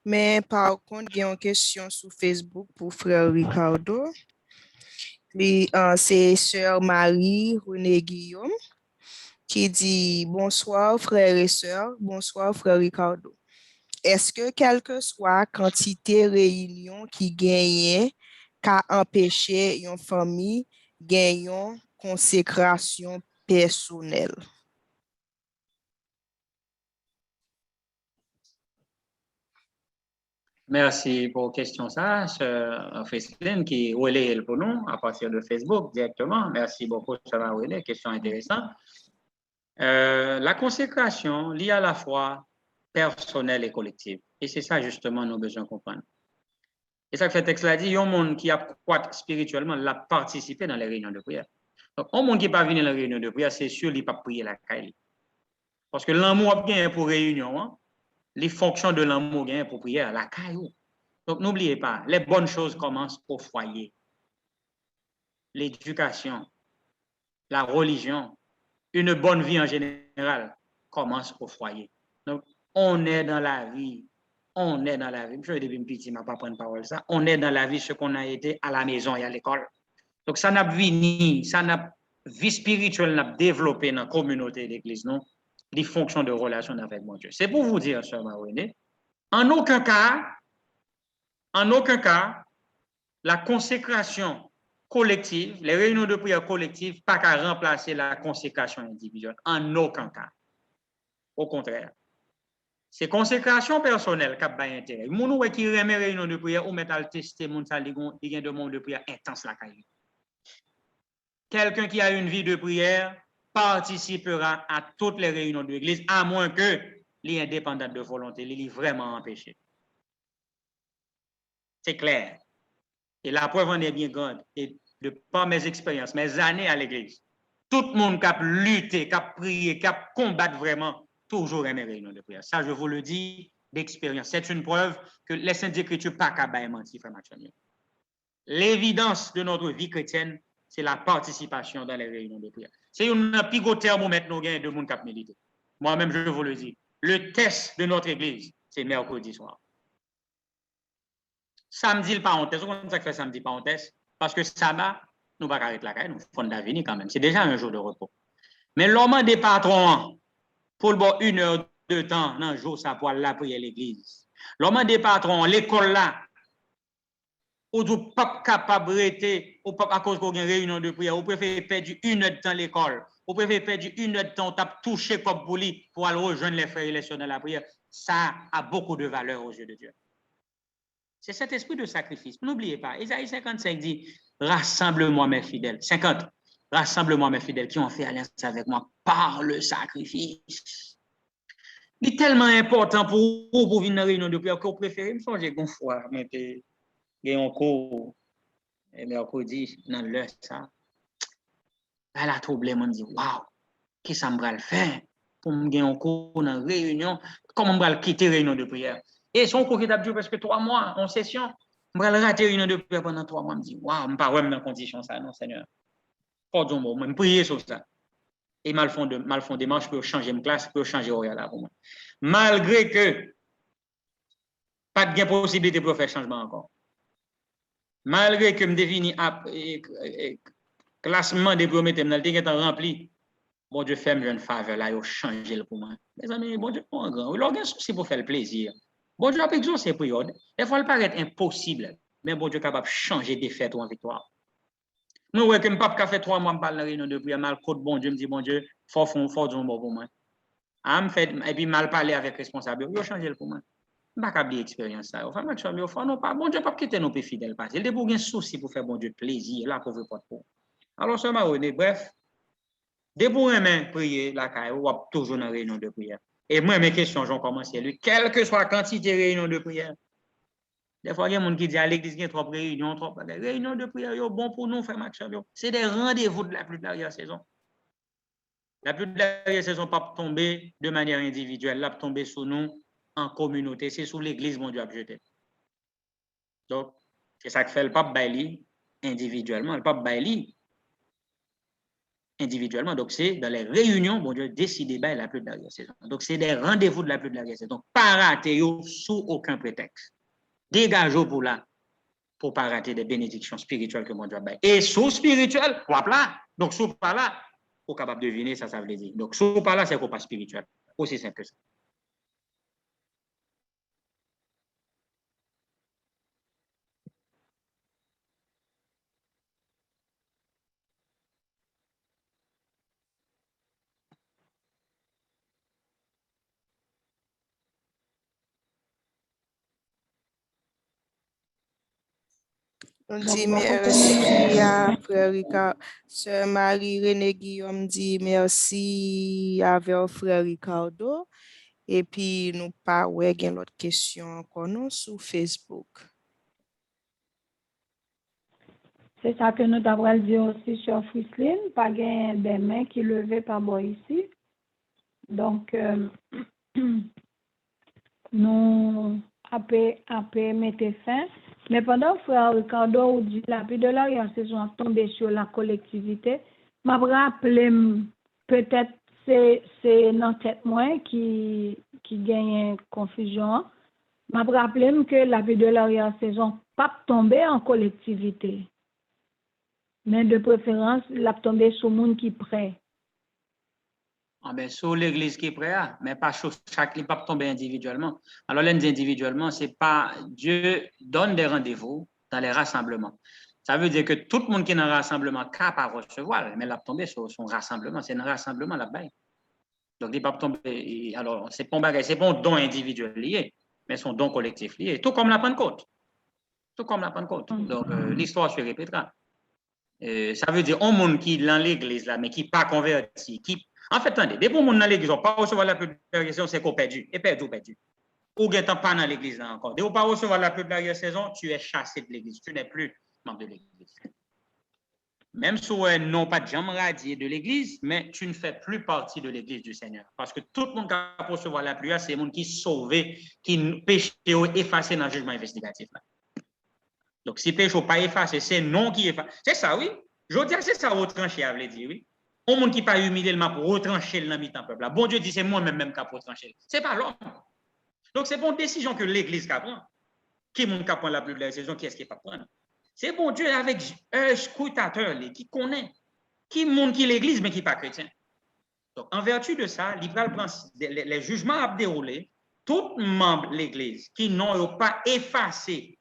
C: mais par contre, il y a une question sur Facebook pour frère Ricardo. C'est sœur Marie René Guillaume qui dit bonsoir frères et sœurs, bonsoir frère Ricardo. Est-ce que quelle que soit quantité réunion qui gagne qu'a empêché une famille gagner une consécration personnelle?
B: Merci pour la question, ça, Fesline, qui relaie pour nous à partir de Facebook directement. Merci beaucoup, ça va relayer, question intéressante. La consécration liée à la foi personnelle et collective. Et c'est ça, justement, nous besoin de comprendre. Et ça que fait texte là dit, il y a un monde qui a croît spirituellement, l'a participé dans les réunions de prière. Donc, un monde qui n'est pas venu dans les réunions de prière, c'est sûr, il n'a pas prié la caille. Parce que l'amour bien pour réunion, hein, les fonctions de l'amour bien pour prière, la caille. Donc, n'oubliez pas, les bonnes choses commencent au foyer. L'éducation, la religion, une bonne vie en général commence au foyer. Donc, on est dans la vie. On est dans la vie. Je vais dire petit, je ne vais pas prendre parole ça. On est dans la vie ce qu'on a été à la maison et à l'école. Donc, ça n'a vini, ça n'a vie spirituelle n'a développé dans la communauté d'église, non? Les fonctions de relation avec mon Dieu. C'est pour vous dire, sœur Marouine, en aucun cas, la consécration collective, les réunions de prière collectives, pas qu'à remplacer la consécration individuelle. En aucun cas. Au contraire. C'est consécration personnelle qui a bien intérêt. Moun qui remet réunion de prière ou met à tester moun sa ligon, il y a de monde de prière intense la caille. Quelqu'un qui a une vie de prière participera à toutes les réunions de l'église, à moins que les indépendants de volonté, il est vraiment empêché. C'est clair. Et la preuve en est bien grande. Et de par mes expériences, mes années à l'église, tout le monde qui a lutté, qui a prié, qui a combattu vraiment, toujours aimé réunions de prière. Ça, je vous le dis d'expérience. C'est une preuve que les Saintes Écritures pas qu'à mentir, frère Maxime. L'évidence de notre vie chrétienne, c'est la participation dans les réunions de prière. C'est un pigot thermomètre nous gagne de monde qui milité. Moi-même, je vous le dis. Le test de notre église, c'est mercredi soir. Samedi, le parenthèse. Comment ça fait samedi parenthèse? Parce que sabbat, nous ne pouvons pas arrêter la caille, nous faisons d'avenir quand même. C'est déjà un jour de repos. Mais l'homme des patrons, pour le bon 1 heure de temps, dans le jour, ça pour la prière l'église. L'homme des patrons, l'école là, ou du pas capable d'arrêter, ou pas à cause qu'on a une réunion de prière, ou préférez perdre 1 heure de temps à l'école, ou préférez perdre 1 heure de temps, tape toucher comme bouli pour aller rejoindre les frères et les sœurs dans la prière. Ça a beaucoup de valeur aux yeux de Dieu. C'est cet esprit de sacrifice. N'oubliez pas, Isaïe 55 dit, rassemble-moi mes fidèles. 50, rassemble-moi mes fidèles qui ont fait alliance avec moi par le sacrifice. C'est tellement important pour vous pour venir dans la réunion de prière que vous préférez me changer une fois, mais un cours, et mercredi, dans l'heure, ça. Elle a troublé, me dit, waouh, qu'est-ce que ça me va le faire pour me gagner un cours dans la réunion? Comment me va le quitter la réunion de prière? Et son cours qui a duré presque 3 mois en session, je vais rater la réunion de prière pendant 3 mois. Je me dis, waouh, je ne suis pas dans la condition ça, non, Seigneur. Pas du mot, je me prier sur ça. Et mal font démarche pour changer de classe, pour changer horaire là pour moi. Malgré que pas de possibilité pour faire changement encore. Malgré que me défini classement des premiers thèmes, le temps rempli, bon Dieu fait une faveur là, il a changé pour moi. Mes amis, bon Dieu, pas grand. Il a un souci pour faire le plaisir. Bon Dieu a exaucé pour eux. Des fois, il paraît impossible, mais bon Dieu est capable de changer des fêtes en victoire. Nous, ouais, que je pas fait 3 mois, je parle de la réunion de prière, mal côte bon Dieu, me dit, bon Dieu, faut du bon pour moi. Et puis mal parler avec responsable, il a changé pour moi. Je ne vais pas dire l'expérience. Non, pas bon Dieu, pas quitter nos pays fidèles. Il est pour un souci pour faire bon Dieu plaisir, là, pour vous pas pour. Alors, ça m'a donné, bref, dès pour prier, la caille, ou toujours dans la réunion de prière. Et moi, mes questions, j'en commence, lui, quelle que soit la quantité de réunions de prière. Des fois, il y a des gens qui disent à l'église, il y a 3 réunions, 3 réunions de prière, bon pour nous, frère Maxime. C'est des rendez-vous de la plus de la saison. La pluie de l'arrière-saison pas tomber de manière individuelle, elle tomber sur nous en communauté. C'est sous l'église, mon Dieu, a jeté. Donc, c'est ça que fait le pape Bailey individuellement. Le pape Bailey individuellement. Donc, c'est dans les réunions, bon Dieu, décider de la pluie de l'arrière-saison. Donc, c'est des rendez-vous de la pluie de l'arrière-saison. Pas rater sous aucun prétexte. Dégagez pour là, pour pas rater des bénédictions spirituelles que mon Dieu a baillé. Et sous spirituel, quoi là. Donc, sous pas là, vous êtes capable de deviner, ça veut dire. Donc, sous pas là, c'est quoi pas spirituel. Aussi simple que ça.
C: On dit merci à Frère Ricardo. Sœur Marie-Renée Guillaume dit merci à Frère Ricardo. Et puis, nous pas ouais, l'autre question encore nous sur Facebook.
A: C'est ça que nous devons dire aussi sur Frislin, pas des mains qui levaient par moi ici. Donc, nous après mettre fin. Mais pendant que Frère Ricardo dit la pluie de l'arrière-saison tombée sur la collectivité, m'a rappelé peut-être c'est dans tête moi qui gagne confusion. M'a rappelé que la pluie de l'arrière-saison pas tombée en collectivité. Mais de préférence, la tombée sur le monde qui prêt.
B: Ah ben, sur l'église qui est prête, mais pas sur chaque livre, pas tomber individuellement. Alors, individuellement, c'est pas Dieu donne des rendez-vous dans les rassemblements. Ça veut dire que tout le monde qui est dans un rassemblement est capable de recevoir, mais la tomber sur son rassemblement, c'est un rassemblement là-bas. Donc, il ne pas tomber. Alors, c'est pas un don individuel lié, mais son don collectif lié. Tout comme la Pentecôte. Tout comme la Pentecôte. Donc, l'histoire se répétera. Ça veut dire un monde qui est dans l'église là, mais qui n'est pas converti, qui en fait, attendez, des gens dans l'église, on ne pas recevoir la saison, c'est qu'on perdu. Et perdu. Ou bien pas dans l'église là encore. Dès qu'on ne pas recevoir la saison, tu es chassé de l'église. Tu n'es plus membre de l'église. Même si non pas de jambe radié de l'église, mais tu ne fais plus partie de l'église du Seigneur. Parce que tout le monde qui a recevoir la pluie, c'est le monde qui est sauvé, qui péché ou effacé dans le jugement investigatif. Là. Donc, si péché n'est pas effacé, c'est non qui est effacé. C'est ça, oui. Je veux dire, c'est ça, retranché, à vrai dire, oui. Un monde qui n'a pas humilié le pour retrancher le mi-temps peuple. Bon Dieu dit, c'est moi-même qui a retranché. Ce n'est pas l'homme. Donc, c'est une décision que l'Église prend. Qui est qui prend la pluie de la saison, qui est-ce qui ne peut pas prendre? C'est bon Dieu avec un scrutateur qui connaît. Qui est monde qui l'Église, mais qui n'est pas chrétien. Donc, en vertu de ça, les jugements à dérouler, tout membre de l'Église qui n'ont pas effacé,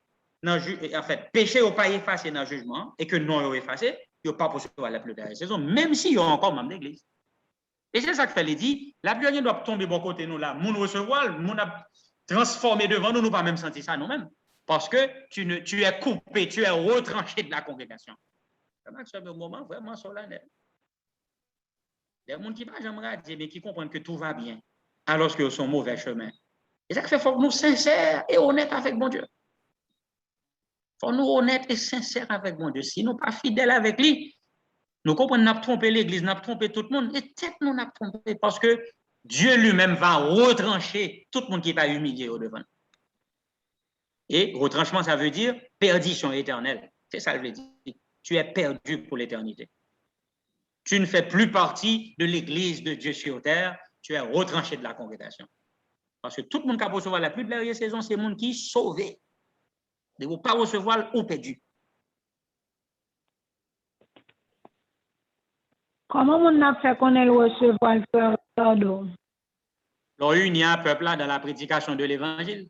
B: en fait, péché n'a pas effacé dans le jugement et que non ont effacé, ils n'ont pas recevoir la pluie de la saison, même s'ils ont encore membre d'église. Et c'est ça que fait dit, la pluie doit tomber bon côté nous là, nous recevoir, nous a transformé devant nous, nous pas même senti ça nous-mêmes. Parce que tu es coupé, tu es retranché de la congrégation. C'est un moment vraiment solennel. Il y a des gens qui ne sont jamais radiés, mais qui comprennent que tout va bien, alors qu'ils sont mauvais chemin. Et ça fait faut que nous sincères et honnêtes avec bon Dieu. Il faut nous honnêtes et sincères avec bon Dieu. Si nous ne sommes pas fidèles avec lui, nous comprenons qu'on a trompé l'Église, nous avons trompé tout le monde, et peut-être nous avons trompé parce que Dieu lui-même va retrancher tout le monde qui n'est pas humilié au devant. Et retranchement, ça veut dire perdition éternelle. C'est ça que je veux dire. Tu es perdu pour l'éternité. Tu ne fais plus partie de l'Église de Dieu sur terre, tu es retranché de la congrégation. Parce que tout le monde qui a recevoir la pluie de l'arrière-saison, c'est le monde qui est sauvé. De ne pas recevoir ou perdu.
A: Comment on a fait qu'on ait recevoir le Frère Ricardo?
B: Il y a un peuple là dans la prédication de l'évangile.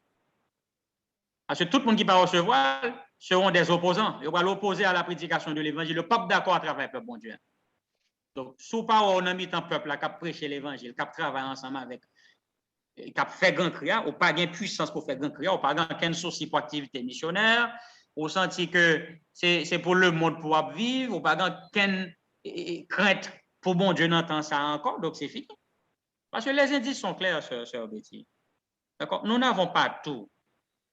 B: Parce que tout le monde qui va recevoir seront des opposants. Ils vont l'opposer à la prédication de l'évangile. Le peuple d'accord à travers le peuple, bon Dieu. Donc, sous pas on a mis un peuple là qui a prêché l'évangile, qui a travaillé ensemble avec, qui a fait grand cria, ou pas de puissance pour faire grand cria, ou pas de souci pour activité missionnaire, ou senti que c'est pour le monde pour vivre, ou pas de crainte pour bon Dieu n'entend ça encore, donc c'est fini. Parce que les indices sont clairs, sœur Betty. D'accord? Nous n'avons pas tout.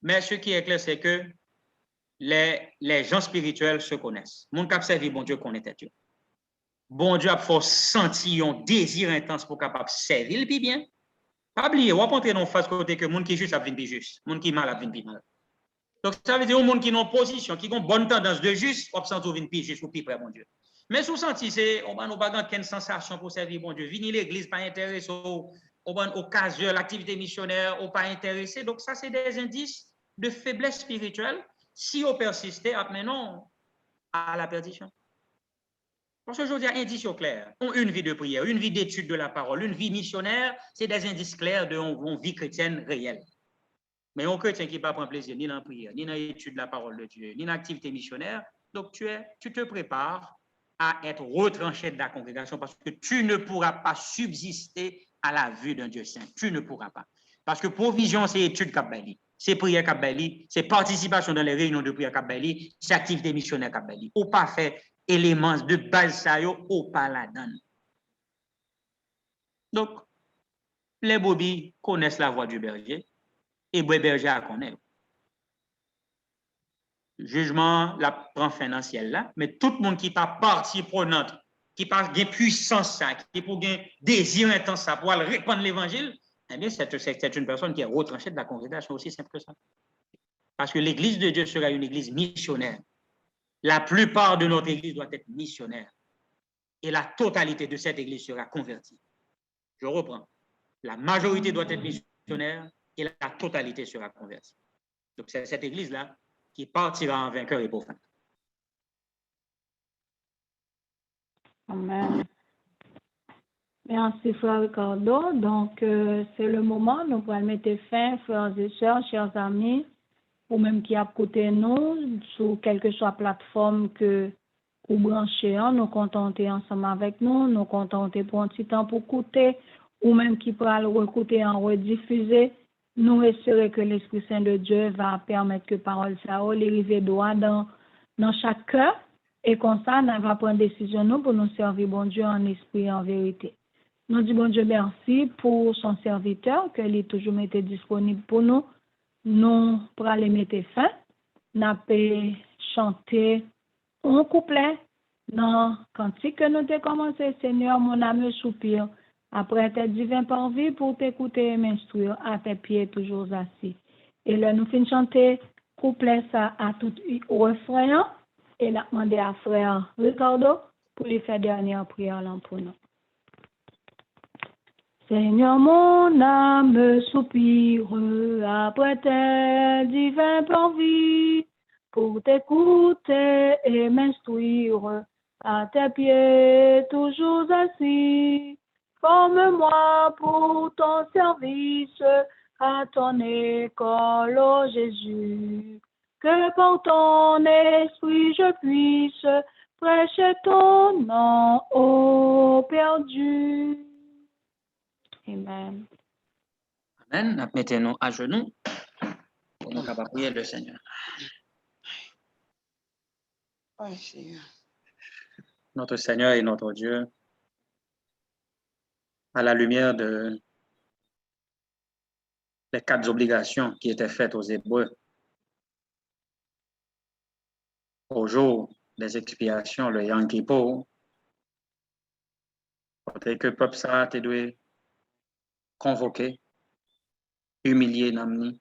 B: Mais ce qui est clair, c'est que les gens spirituels se connaissent. Mon cap servi, bon Dieu, connaît Dieu. bon Dieu a fait sentir un désir intense pour capable servir le bien. Pas oublier, on va entrer dans face côté que monde qui juste a venir plus juste, monde qui mal a venir plus mal. Donc ça veut dire un monde qui ont position, qui ont bonne tendance de juste, on sent venir plus juste ou plus près mon Dieu. Mais sous senti c'est on n'a pas qu'une sensation pour servir bon Dieu. Venir l'église pas intéressé au occasion l'activité missionnaire ou pas intéressé. Donc ça c'est des indices de faiblesse spirituelle si on persistait maintenant à la perdition. Parce que je dis indice clair. Une vie de prière, une vie d'étude de la parole, une vie missionnaire, c'est des indices clairs d'une vie chrétienne réelle. Mais un chrétien qui ne prend pas plaisir ni dans la prière, ni dans l'étude de la parole de Dieu, ni dans l'activité missionnaire, donc tu te prépares à être retranché de la congrégation parce que tu ne pourras pas subsister à la vue d'un Dieu saint. Tu ne pourras pas. Parce que provision, c'est étude Kabbali, c'est prière Kabbali, c'est participation dans les réunions de prière Kabbali, c'est activité missionnaire Kabbali. Ou pas faire éléments de base ça ou pas la donne. Donc, les brebis connaissent la voix du berger et le berger la connaît. Jugement la prend fin dans le ciel là, mais tout le monde qui pas partie prenante, qui pas gain puissance ça, qui pour gain désir intense ça pour répandre l'évangile, eh bien c'est une personne qui est retranchée de la congrégation, aussi simple que ça. Parce que l'église de Dieu sera une église missionnaire. La plupart de notre église doit être missionnaire. Et la totalité de cette église sera convertie. Je reprends. La majorité doit être missionnaire et la totalité sera convertie. Donc c'est cette église-là qui partira en vainqueur et profane.
A: Amen. Merci, frère Ricardo. Donc, c'est le moment, nous allons mettre fin, frères et sœurs, chers amis, ou même qui a écouté nous, sur quelle que soit la plateforme que vous branchez, nous contenter ensemble avec nous, nous contenter pour un petit temps pour écouter, ou même qui pourra le recouter en rediffuser. Nous espérons que l'Esprit Saint de Dieu va permettre que parole ça arrive droit dans chaque cœur, et comme ça, nous va prendre décision nous pour nous servir bon Dieu en esprit et en vérité. Nous disons bon Dieu merci pour son serviteur, qu'il est toujours été disponible pour nous. Nous, pour aller mettre fin, nous avons chanté un couplet dans le cantique que nous avons commencé, Seigneur, mon âme soupire, après tes divins parvis pour t'écouter et m'instruire, à tes pieds toujours assis. Et là, nous finissons chanter couplet ça à tout refrain, et nous avons demandé à frère Ricardo pour lui faire dernière prière pour nous. Seigneur, mon âme soupire après tes divins parvis pour t'écouter et m'instruire, à tes pieds toujours assis. Forme-moi pour ton service, à ton école, ô Jésus, que par ton esprit je puisse prêcher ton nom, ô Père Dieu. Amen.
B: Amen. Mettez-nous à genoux pour nous capables prier le Seigneur. Notre Seigneur et notre Dieu, à la lumière de les 4 obligations qui étaient faites aux Hébreux au jour des expiations, le Yom Kippur, peut-être que le peuple ça te doit convoquer, humilier, n'amener,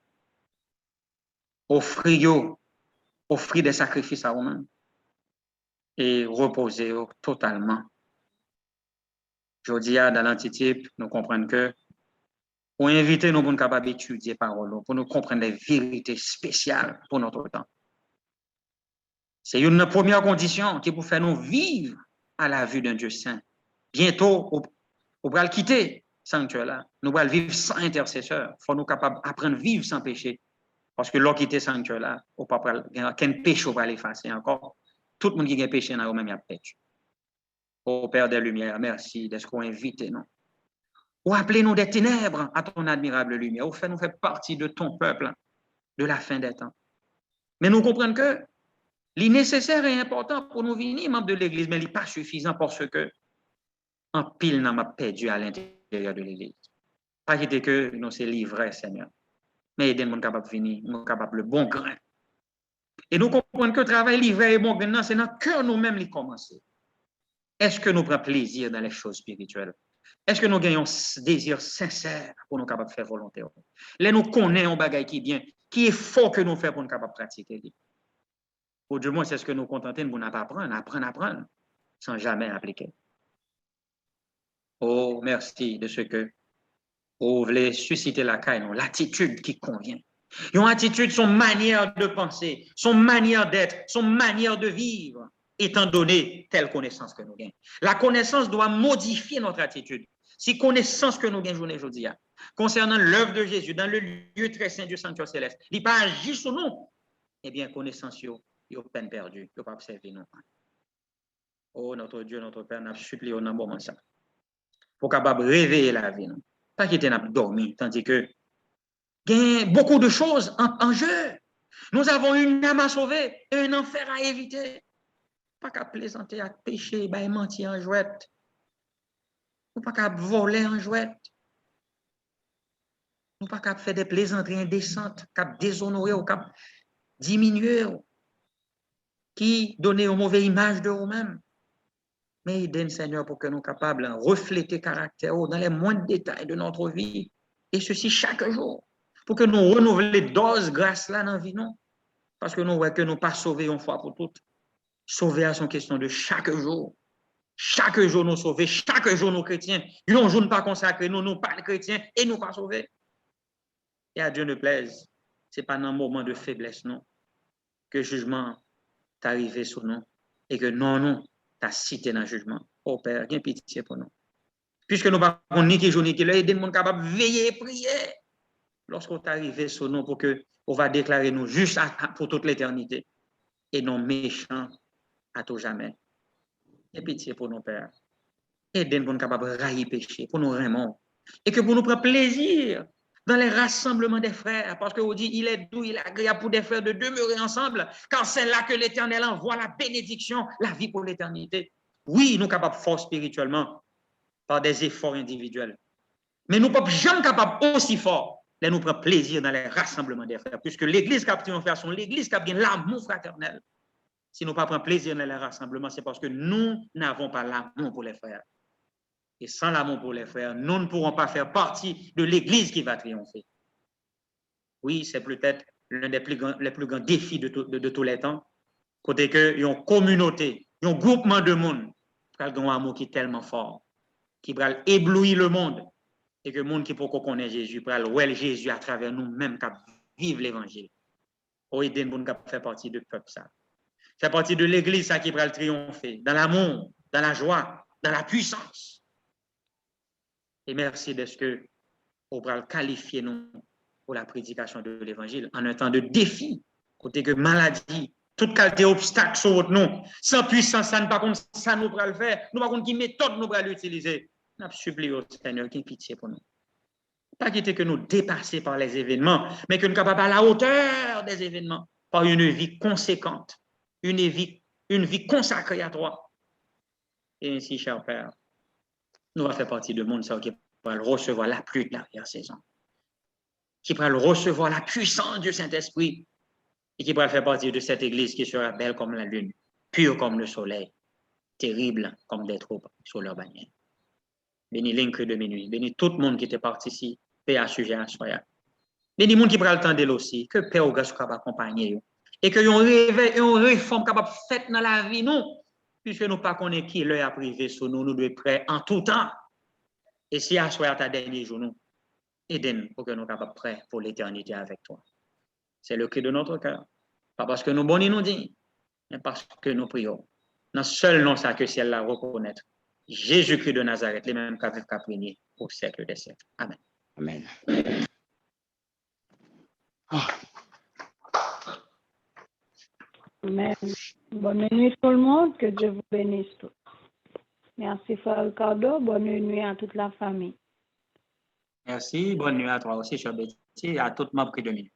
B: offrir des sacrifices à eux-mêmes et reposer totalement. Je dis dans l'antitype, nous comprenons que pour inviter nous pour nous capables d'étudier parole, pour nous comprendre les vérités spéciales pour notre temps. C'est une première condition qui pour faire nous vivre à la vue d'un Dieu saint. Bientôt, on va le quitter, sanctuaire là. Nous allons vivre sans intercesseur. Il faut nous capables d'apprendre à vivre sans péché. Parce que l'on quitte sanctuaire là, on pas qu'un péché va l'effacer encore. Tout le monde qui a péché dans même il a péché. Ô Père des Lumières, merci d'être qu'on invite nous. Ou appelez-nous des ténèbres à ton admirable lumière. Ou fait nous faire partie de ton peuple, de la fin des temps. Mais nous comprenons que l'innécessaire est important pour nous venir membres de l'Église, mais il n'est pas suffisant parce que en pile n'a perdu à l'intérieur de l'Église. Pas quitter que nous c'est livré, Seigneur. Mais aidez-nous capable de venir, nous capable le bon grain. Et nous comprenons que le travail livré et bon grain, c'est dans le cœur nous-mêmes qui commence. Est-ce que nous prenons plaisir dans les choses spirituelles? Est-ce que nous gagnons désir sincère pour nous capables de faire volonté? Là, nous connaissons un bagage qui est bien, qui est fort que nous faisons pour nous capables de pratiquer. Ou du moins, c'est ce que nous contentons pour nous apprendre, sans jamais appliquer. Oh, merci de ce que vous voulez susciter la caille, l'attitude qui convient. Une attitude, son manière de penser, son manière d'être, son manière de vivre, étant donné telle connaissance que nous gagnons. La connaissance doit modifier notre attitude. Si connaissance que nous gagnons aujourd'hui, concernant l'œuvre de Jésus dans le lieu très saint du sanctuaire céleste, il n'a pas agi sur nous, eh bien, connaissance, il y a peine perdue, il n'y a pas observé nous. Oh, notre Dieu, notre Père, nous supplié au moment ça. Pour capable réveiller la vie, non? Pas qu'il était dormi, tandis que il y a beaucoup de choses en jeu. Nous avons une âme à sauver et un enfer à éviter. Pas qu'à plaisanter, à pécher, à mentir en jouette. Nous pas qu'à voler en jouette. Nous pas qu'à faire des plaisanteries indécentes, qu'à déshonorer ou qu'à diminuer, qui donner une mauvaise image de nous-mêmes. Mais aidez-nous, Seigneur, pour que nous soyons capables de refléter le caractère dans les moindres détails de notre vie. Et ceci chaque jour. Pour que nous renouveler dose grâce là dans la vie, non? Parce que nous voyons que nous pas sauvés une fois pour toutes. Sauver à son question de chaque jour. Chaque jour nous sauver, chaque jour nous chrétiens. Un jour nous pas consacrés, nous pas chrétiens et nous pas sauvés. Et à Dieu ne plaise, ce n'est pas dans un moment de faiblesse, non, que le jugement est arrivé sur nous et que non, t'as cité dans le jugement. Oh Père, viens pitié pour nous. Puisque nous ne pouvons pas ni qui jour ni qui l'heure, aider nous capables de veiller et prier. Lorsqu'on est arrivé sur nous pour que on va déclarer nous juste pour toute l'éternité et non méchants à tout jamais. Et pitié pour nos pères. Aidez-nous pour nous capables de railler péché, pour nous vraiment. Et que pour nous prendre plaisir dans les rassemblements des frères, parce que vous dit, il est doux, il est agréable pour des frères de demeurer ensemble, car c'est là que l'Éternel envoie la bénédiction, la vie pour l'éternité. Oui, nous sommes capables de force spirituellement par des efforts individuels. Mais nous ne sommes jamais capables aussi fort de nous prendre plaisir dans les rassemblements des frères, puisque l'Église qui a pris frère, sont l'Église qui a bien l'amour fraternel. Si nous ne prenons pas plaisir dans les rassemblements, c'est parce que nous n'avons pas l'amour pour les frères. Et sans l'amour pour les frères, nous ne pourrons pas faire partie de l'Église qui va triompher. Oui, c'est peut-être l'un des plus grands défis de tous les temps. Côté que une communauté, un groupement de monde, qui a un amour qui est tellement fort, qui va éblouir le monde, et que le monde qui peut connaître Jésus, va voir Jésus à travers nous-mêmes, qui vivent l'Évangile. Oh, aidez-nous pour faire partie de peuple ça. Faire partie de l'Église ça qui va triompher, dans l'amour, dans la joie, dans la puissance. Et merci de ce que vous va qualifier nous pour la prédication de l'Évangile en un temps de défi, côté que maladie, toute qualité obstacle sur votre nom, sans puissance, ça ne pas comme ça nous va le faire, nous pas comme qui méthode nous va l'utiliser. Nous supplions au Seigneur qui ait pitié pour nous. Pas quitter que nous dépasser par les événements, mais que nous sommes capables à la hauteur des événements, par une vie conséquente, une vie consacrée à toi. Et ainsi, cher Père, nous allons faire partie du monde qui va recevoir la pluie de l'arrière-saison, qui va recevoir la puissance du Saint-Esprit et qui va faire partie de cette Église qui sera belle comme la lune, pure comme le soleil, terrible comme des troupes sur leur bannière. Bénis l'incrue de minuit, bénis tout le monde qui était parti ici, paix à sujet à soi. Bénis le monde qui prend le temps d'elle aussi, que Père au gars soit capable d'accompagner et que yon réveil, yon réforme capable de faire dans la vie, nous, puisque nous pas connaissons qui l'heure a privé sur nous, nous devons être prêts en tout temps. Et si à soi à ta dernier jour, nous, aidez-nous pour que nous soyons capables prêts pour l'éternité avec toi. C'est le cri de notre cœur. Pas parce que nous bonnons nous dit, mais parce que nous prions. Dans seul nom ça que ciel la reconnaître. Jésus-Christ de Nazareth, les mêmes qu'avec Caprigny au siècle des siècles. Amen.
D: Amen.
A: Oh. Amen. Bonne nuit tout le monde, que Dieu vous bénisse tous. Merci frère Ricardo, bonne nuit à toute la famille.
B: Merci, bonne nuit à toi aussi, cher Betty, et à toute membre de Dominique.